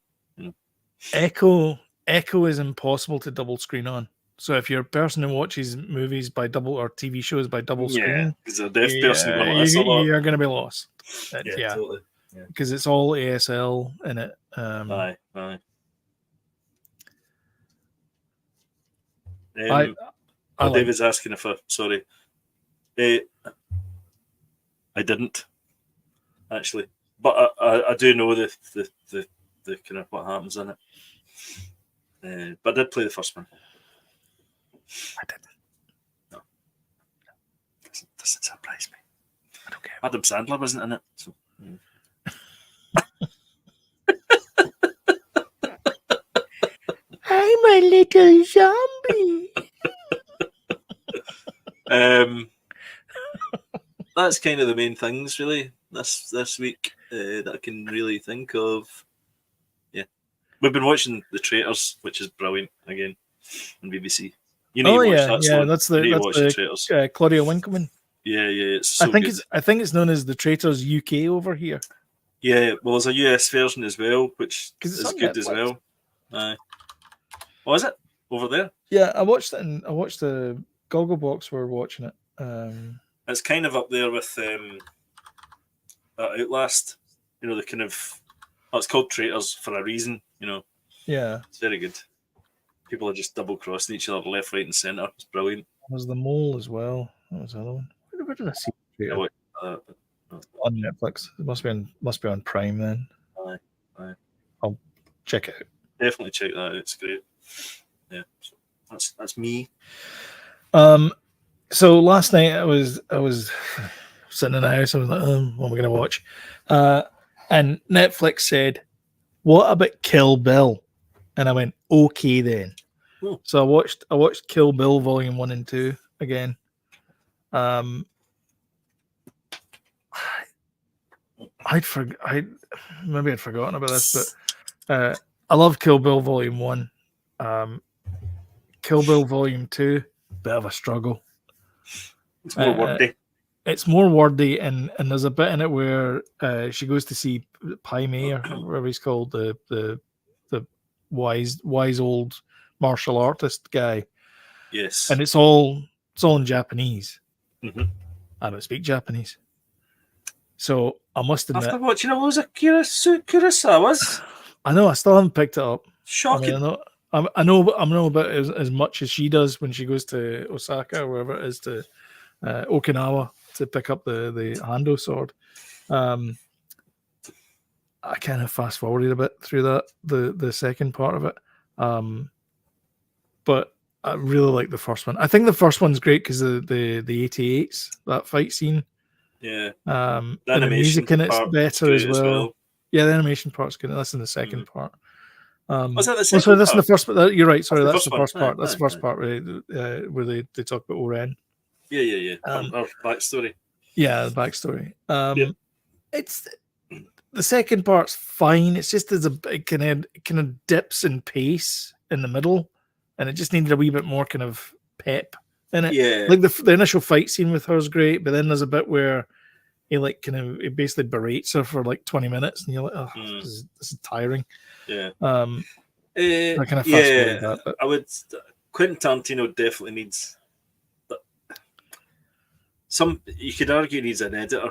Echo is impossible to double screen on. So if you're a person who watches movies by double or TV shows by double screen, because a deaf person will miss a lot. You're going to be lost. Yeah, totally. Yeah. Because it's all ASL in it. Aye. David's asking if sorry. I didn't actually, but I do know the kind of what happens in it. But I did play the first one. I didn't. No. Doesn't surprise me. I don't care. Adam Sandler wasn't in it. So. I'm a little zombie. That's kind of the main things, really, this week that I can really think of. Yeah, we've been watching The Traitors, which is brilliant again on BBC. You need to watch that. Yeah, that's The Traitors. Claudia Winkleman. Yeah, it's so good. I think it's known as The Traitors UK over here. Yeah, well, there's a US version as well, which is good Netflix as well. Oh, is it over there? Yeah, I watched it, and I watched the Gogglebox. We're watching it. It's kind of up there with Outlast. The kind of it's called Traitors for a reason. Yeah. It's very good. People are just double crossing each other, left, right, and centre. It's brilliant. There's the Mole as well. That was the other one. Where did I see it? I watched that, but On Netflix. It must be on Prime then. aye, aye. I'll check it out. Definitely check that out. It's great. Yeah, so that's me. So last night I was sitting in the house. I was like, what am I going to watch? And Netflix said, "What about Kill Bill?" And I went, "Okay then." Oh. So I watched Kill Bill Volume 1 and 2 again. I'd forgotten about this, but I love Kill Bill Volume 1. Kill Bill Volume 2, bit of a struggle. It's more wordy. It's more wordy, and there's a bit in it where she goes to see Pai Mei, or whatever he's called, the wise old martial artist guy. Yes. And it's all in Japanese. Mm-hmm. I don't speak Japanese, so I must admit. After watching all those Kurosawas, I know I still haven't picked it up. shocking. I know about as much as she does when she goes to Osaka or wherever it is, to Okinawa, to pick up the Hando sword. I kind of fast forwarded a bit through that, the second part of it. But I really like the first one. I think the first one's great because the 88s, that fight scene. Yeah. And the music in it's better as well. Yeah, the animation part's good. That's in the second part. Was that the second? second That's part? in the first. You're right. Sorry, that's the one. first part. That's the first Aye. part where they talk about Oren. Yeah. Our backstory. Yeah, the backstory. Yeah. It's the second part's fine. It's just there's it kind of dips in pace in the middle, and it just needed a wee bit more kind of pep in it. Yeah. Like the initial fight scene with her is great, but then there's a bit where he basically berates her for like 20 minutes, and you're like, oh, this is tiring. Yeah. I kind of fast forward that. But I would. Quentin Tarantino definitely needs. You could argue he needs an editor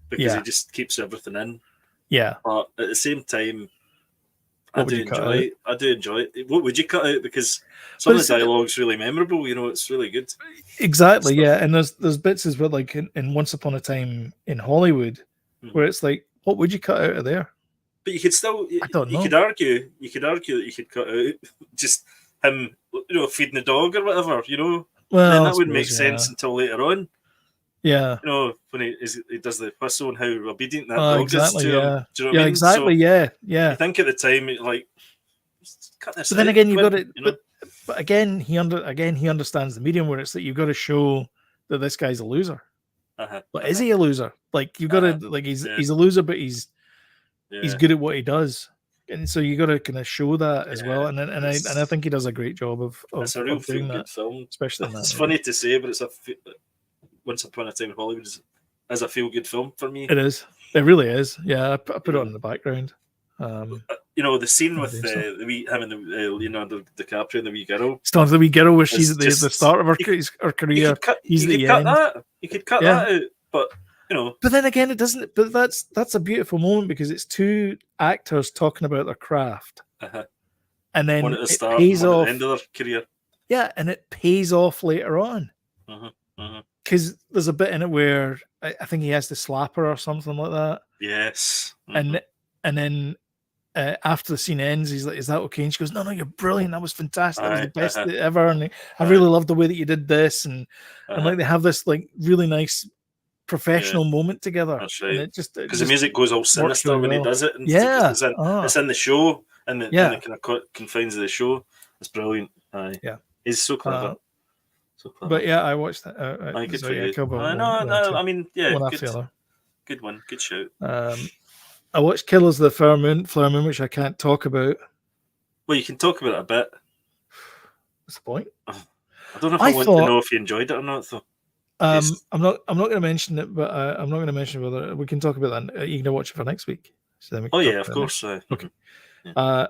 because he just keeps everything in. Yeah. But at the same time, I do enjoy it. What would you cut out? Because some of the dialogue's really memorable. It's really good. Exactly. Yeah. And there's bits as well, like in Once Upon a Time in Hollywood, where it's like, what would you cut out of there? But you could still. I don't know. You could argue that you could cut out just him, feeding the dog or whatever. Well, then that wouldn't make sense until later on. Yeah. When he does the whistle and how obedient that dog exactly, is to him. Do you know what I mean? Exactly. So yeah. I think at the time, cut this. But then again, you got it. But again, he understands the medium where it's that you've got to show that this guy's a loser. But is he a loser? Like you've got to he's a loser, but he's good at what he does, and so you got to kind of show that as well. And I think he does a great job of it's a real doing feel-good that, film. especially in that. It's funny to say, but it's Once Upon a Time in Hollywood is a feel-good film for me. It is. It really is. Yeah, I put it on in the background. The scene with the wee him and the Leonardo DiCaprio and the wee girl. Starts the wee girl where she's at the start of her career. You could cut that. You could cut that out, but. But then again, it doesn't. But that's a beautiful moment because it's two actors talking about their craft, and then one at the start, pays one off at the end of their career. Yeah, and it pays off later on because there's a bit in it where I think he has to slap her or something like that. Yes, and then after the scene ends, he's like, "Is that okay?" And she goes, "No, you're brilliant. That was fantastic. That was the best ever." And I really loved the way that you did this, and like they have this like really nice professional moment together. That's right. And because the music goes all sinister when he does it. And it's in the show, and the kind of confines of the show. It's brilliant. Yeah, he's so clever. But yeah, I watched that. Good for you. I mean, yeah, good one. Good shout. I watched Killers of the Flower Moon, which I can't talk about. Well, you can talk about it a bit. What's the point? I don't know if I want to know if you enjoyed it or not, though. I'm not going to mention it, but I'm not going to mention whether we can talk about that. You can watch it for next week. So then of course. Okay. Yeah.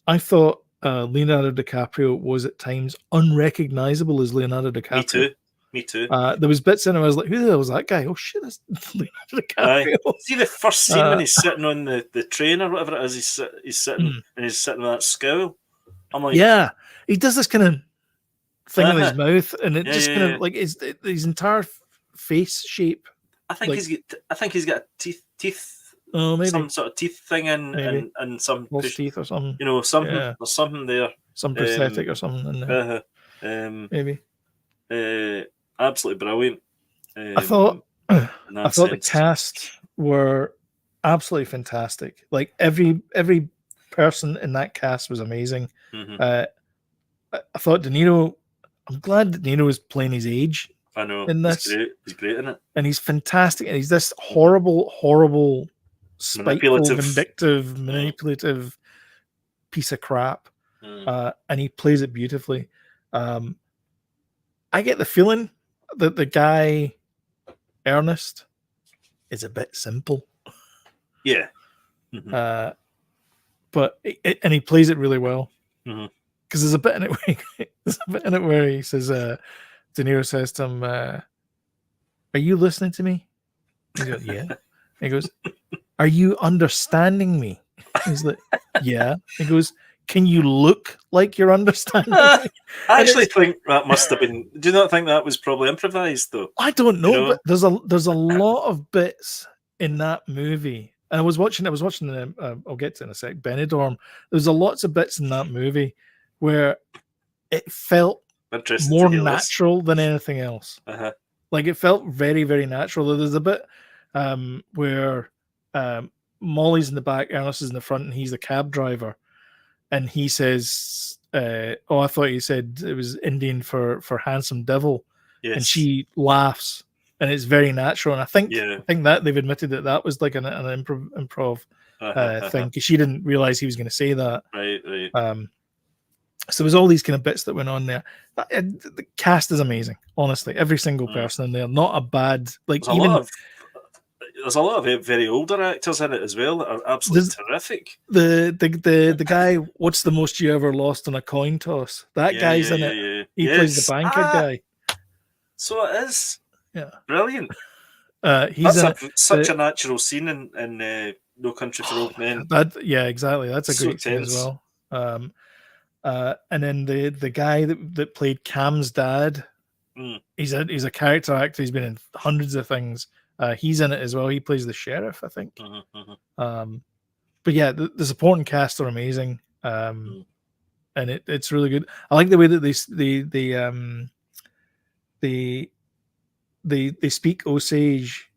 I thought Leonardo DiCaprio was at times unrecognizable as Leonardo DiCaprio. Me too. Me too. There was bits in it where I was like, who the hell was that guy? Oh shit, that's Leonardo DiCaprio. See the first scene when he's sitting on the train or whatever it is, he's sitting and he's sitting with that scowl. I'm like, yeah, he does this kind of thing with his mouth, and it just kind of like his entire face shape. I think he's got teeth. Oh, maybe some sort of teeth thing and some false teeth or something. You know, something. There's something there. Some prosthetic or something in there. Maybe. Absolutely brilliant. I thought the cast were absolutely fantastic. Like every person in that cast was amazing. I thought De Niro. I'm glad De Niro was playing his age. I know. In this, he's great in it, and he's fantastic. And he's this horrible, spiteful, vindictive, manipulative piece of crap, and he plays it beautifully. I get the feeling that the guy Ernest is a bit simple. Yeah. But he plays it really well. Because there's a bit in it where he says, De Niro says to him, "Are you listening to me?" He goes, "Yeah." He goes, "Are you understanding me?" He's like, "Yeah." He goes, "Can you look like you're understanding me?" I actually think that must have been. Do you not think that was probably improvised though? I don't know, but there's a lot of bits in that movie. And I was watching. I'll get to it in a sec. Benidorm. There's lots of bits in that movie where it felt more natural than anything else. Like it felt very, very natural. There's a bit where Molly's in the back, Ernest is in the front, and he's the cab driver, and he says, "Oh, I thought you said it was Indian for handsome devil," and she laughs, and it's very natural. And I think that they've admitted that was like an improv thing because she didn't realize he was going to say that. Right. So there was all these kind of bits that went on there. The cast is amazing, honestly. Every single person in there, not a bad like. There's a lot of very older actors in it as well that are absolutely terrific. The guy, what's the most you ever lost on a coin toss? That guy's in it. He plays the banker guy. So it is. Yeah, brilliant. He's such a natural scene in No Country for Old Men. Exactly. That's a great scene as well. And then the guy that played Cam's dad, he's a character actor. He's been in hundreds of things. He's in it as well. He plays the sheriff, I think. But yeah, the supporting cast are amazing, and it's really good. I like the way that they speak Osage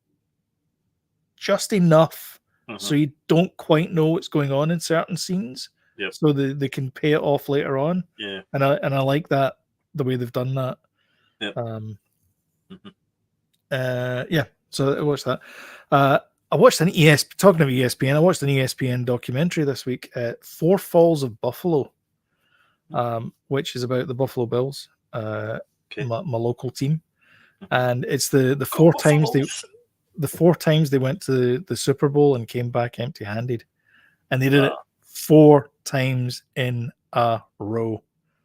just enough so you don't quite know what's going on in certain scenes. So they can pay it off later on. And I like that the way they've done that. So I watched that. I watched talking about ESPN. I watched an ESPN documentary this week, Four Falls of Buffalo, which is about the Buffalo Bills, my local team, and it's the four times they went to the Super Bowl and came back empty-handed, and they did it 4 times in a row.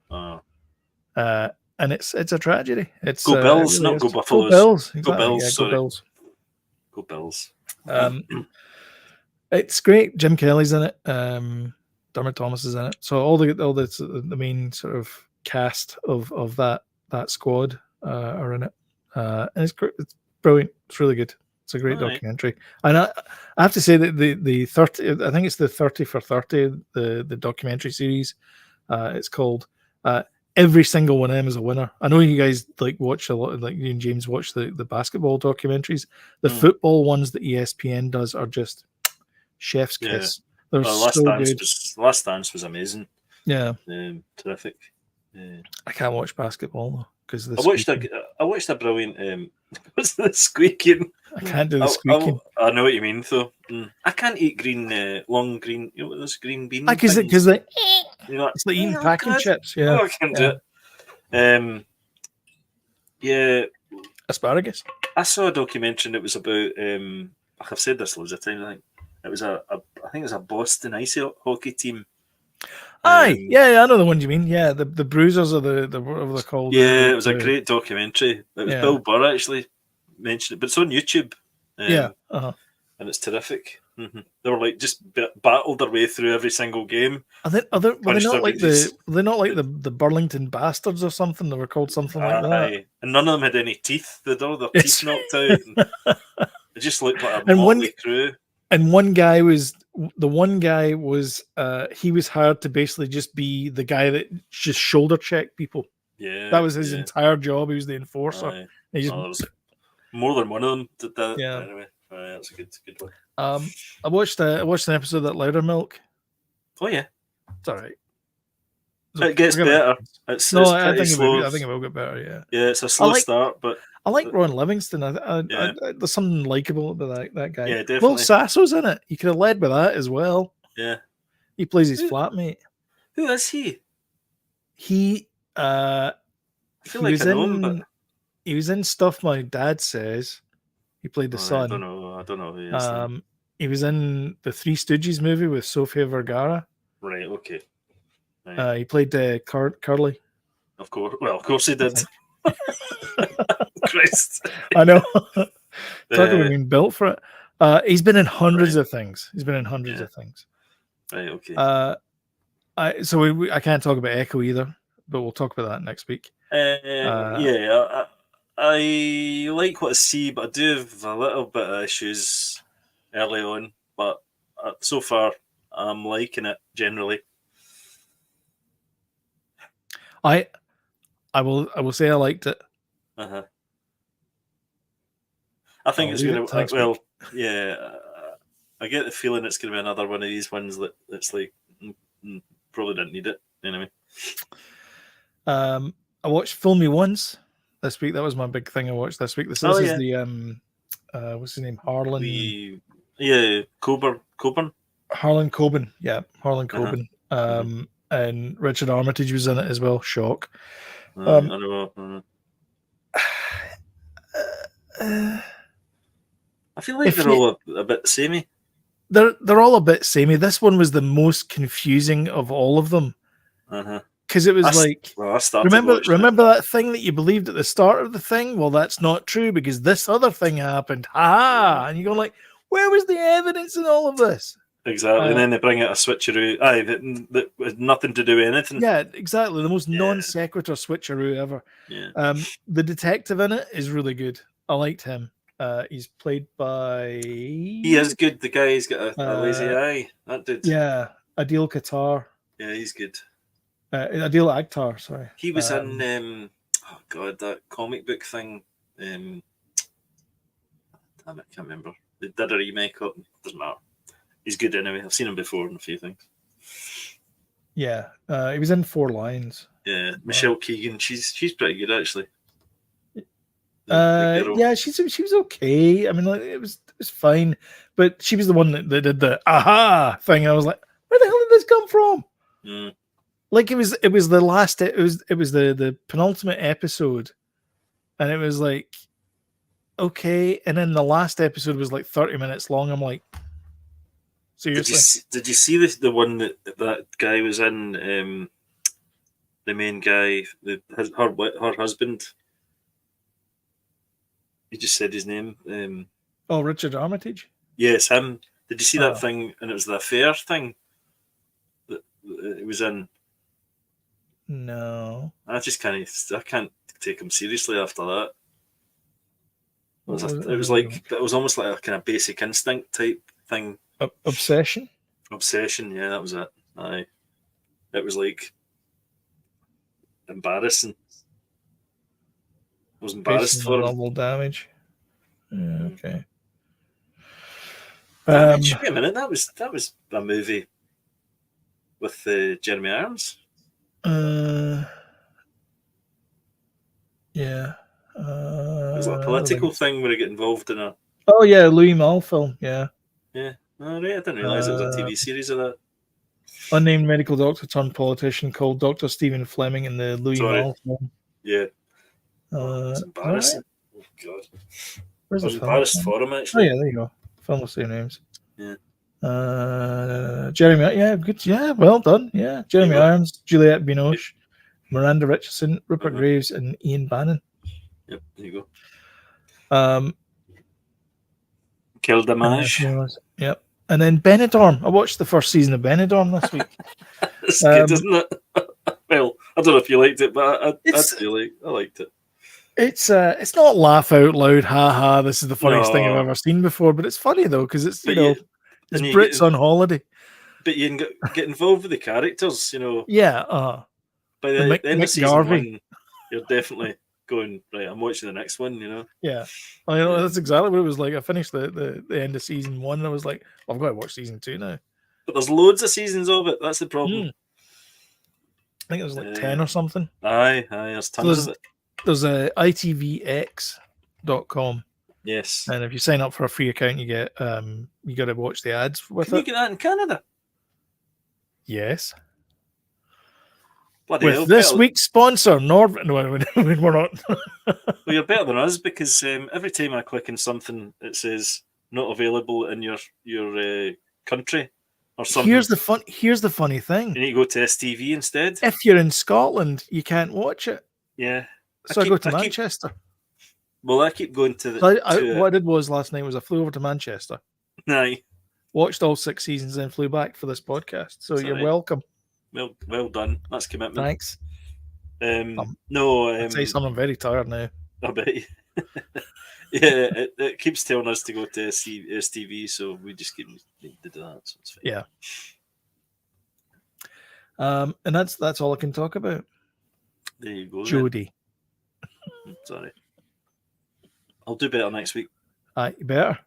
And it's a tragedy. It's go Bills, really not go Buffalo. Go Bills. Exactly. Go Bills. Go Bills. Go Bills. It's great. Jim Kelly's in it. Dermot Thomas is in it. So all the main sort of cast of that squad are in it. And it's great. It's brilliant. It's really good. It's a great documentary. And I have to say that the 30, I think it's the 30 for 30, the documentary series. It's called. Every single one of them is a winner. I know you guys like watch a lot, like you and James watch the basketball documentaries. The football ones that ESPN does are just chef's kiss. They're so good. Last Dance was amazing. Yeah, terrific. I can't watch basketball though because I watched a brilliant. What's the squeaking? I can't do the squeaking. I know what you mean though. I can't eat green, long green. You know what those green beans? Because it's like eating packing chips. Yeah, I can't do it. Yeah, asparagus. I saw a documentary and it was about. I've said this loads of times. I think it was I think it was a Boston ice hockey team. Aye, yeah, I know the one you mean. Yeah, the Bruisers or the whatever they're called. Yeah, it was a great documentary. It was Yeah. Bill Burr actually mentioned it, but it's on YouTube. Yeah. And it's terrific. They were like just battled their way through every single game. Were they not like the Burlington Bastards or something? They were called something like that. And none of them had any teeth. They'd all their teeth knocked out. And it just looked like a And motley crew. And one guy was he was hired to basically just be the guy that just shoulder checked people. Yeah, that was his entire job. He was the enforcer. There was more than one of them did that. Yeah. Anyway, that's a good one. I watched an episode of that Loudermilk. Oh yeah, it's all right. It gets better. I think it will get better. Yeah. Yeah, it's a slow start, but I like Ron Livingston. There's something likable about that guy. Yeah, definitely. Will Sasso's in it. You could have led with that as well. Yeah. He plays his flatmate. Who is he? I feel like I know him, but he was in Stuff My Dad Says. He played the son. I don't know who he is. He was in the Three Stooges movie with Sofia Vergara. Right, okay. Right. He played Curly. Of course he did. Christ. I know. Talk about being built for it. He's been in hundreds of things. Right, okay. I can't talk about Echo either, but we'll talk about that next week. I like what I see, but I do have a little bit of issues early on. But so far, I'm liking it generally. I will say I liked it. I think it's going to. I get the feeling it's going to be another one of these ones that's like probably didn't need it anyway. I watched Fool Me Once this week. That was my big thing I watched this week. This is the what's his name? Harlan. Coburn. Harlan Coben. Yeah, Harlan Coben. And Richard Armitage was in it as well. Shock. I know. I feel like they're all a bit samey. They're all a bit samey. This one was the most confusing of all of them. Because it was remember that thing that you believed at the start of the thing? Well, that's not true because this other thing happened. And you're going like, where was the evidence in all of this? Exactly, and then they bring out a switcheroo. That had nothing to do with anything. Yeah, exactly. The most non sequitur switcheroo ever. Yeah. The detective in it is really good. I liked him. He's played by. He is good. The guy's got a lazy eye. That dude. Yeah, Adil Qatar. Yeah, he's good. Adil Akhtar. Sorry. He was in. That comic book thing. Damn it, I can't remember. They did a remake of it. Doesn't matter. He's good anyway. I've seen him before in a few things. Yeah, he was in Four Lines. Yeah, Michelle Keegan. She's pretty good actually. Yeah, she was okay. I mean, like, it was fine, but she was the one that did the aha thing. I was like, where the hell did this come from? Like it was the last. It was the penultimate episode, and it was like, okay, and then the last episode was like 30 minutes long. I'm like. Seriously. Did you see the one that guy was in? The main guy, her husband. You just said his name. Richard Armitage. Yes, him. Did you see that thing? And it was the affair thing that it was in. No, I can't take him seriously after that. It was almost like a kind of Basic Instinct type thing. Obsession, yeah, that was it. Aye, it was like embarrassing. I was embarrassed for him. Novel damage. Yeah, okay. Wait a minute, that was a movie with Jeremy Irons. Yeah. It was like a political thing where he get involved in a. Oh yeah, Louis Malle film. Yeah. Yeah. Oh, right. I didn't realise it was a TV series of that. Unnamed medical doctor turned politician called Dr. Stephen Fleming in the Louis Malle film. Yeah. It's embarrassing. Right. Oh, God. Where's I was embarrassed for him, actually. Oh, yeah, there you go. Film with same names. Yeah. Jeremy, yeah, good, yeah, well done, yeah. Jeremy Yeah. Irons, Juliette Binoche, Miranda Richardson, Rupert Mhm. Graves, and Ian Bannon. Yep, there you Um, go. Kill and Damage. who else? Yep. And then Benidorm. I watched the first season of Benidorm this week. It's good, isn't it? Well, I don't know if you liked it, but I liked it. It's not laugh out loud, ha ha. This is the funniest thing I've No. ever seen before, but it's funny though because it's But it's and you Brits get- on holiday. But you can get involved with the characters, you know. Yeah, By the Mick end of season Garvey. 1, you're definitely going, right, I'm watching the next one, you know. yeah. I know that's exactly what it was like. I finished the end of season 1, and I was like, I've got to watch season 2 now. But there's loads of seasons of it. That's the problem. I think it was like 10 or something. Aye, there's tons of it. There's a itvx.com. Yes. And if you sign up for a free account, you get you got to watch the ads with Can you it. get that in Canada? Yes. Bloody With hell, this better- week's sponsor, Norv. No, we're not. Well, you're better than us because every time I click on something, it says not available in your country or something. Here's the funny thing. You need to go to STV instead. If you're in Scotland, you can't watch it. Yeah. So I go to Manchester. Well, I keep going to the. So what I did was last night was I flew over to Manchester, Aye. watched all 6 seasons, then flew back for this podcast. So That's you're all right. welcome. Well done. That's commitment. Thanks. No, I'd say something. I'm very tired now. I bet you. Yeah, it keeps telling us to go to STV, so we just keep needing to do that. So it's fine. Yeah. And that's all I can talk about. There you go. Jodie. Sorry. I'll do better next week. You better.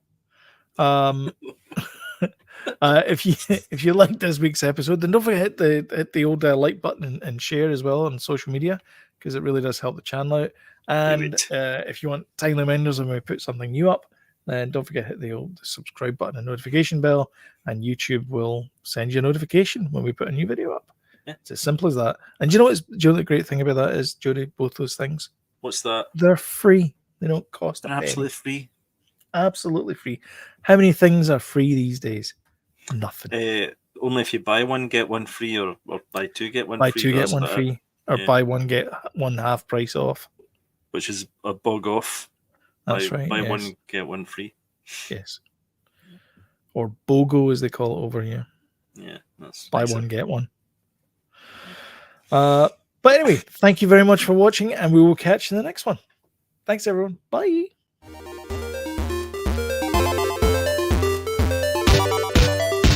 If you liked this week's episode, then don't forget to hit the old like button and share as well on social media because it really does help the channel out. And if you want timely reminders when we put something new up, then don't forget to hit the old subscribe button and notification bell, and YouTube will send you a notification when we put a new video up. Yeah. It's as simple as that. And do you know the great thing about that is, Jodie, both those things, What's that? they're free. They don't cost a penny. Absolutely free. Absolutely free. How many things are free these days? Nothing. Only if you buy one get one free, or buy two get one Buy free. 2 get that's 1 about it, free, or Yeah. buy 1 get 1 half price off. which is a bug off. That's buy, right. Buy yes. one get one free. Yes. Or BOGO as they call it over here. Yeah, that's Buy nicer. 1 get 1. But anyway, thank you very much for watching, and we will catch you in the next one. Thanks, everyone. Bye.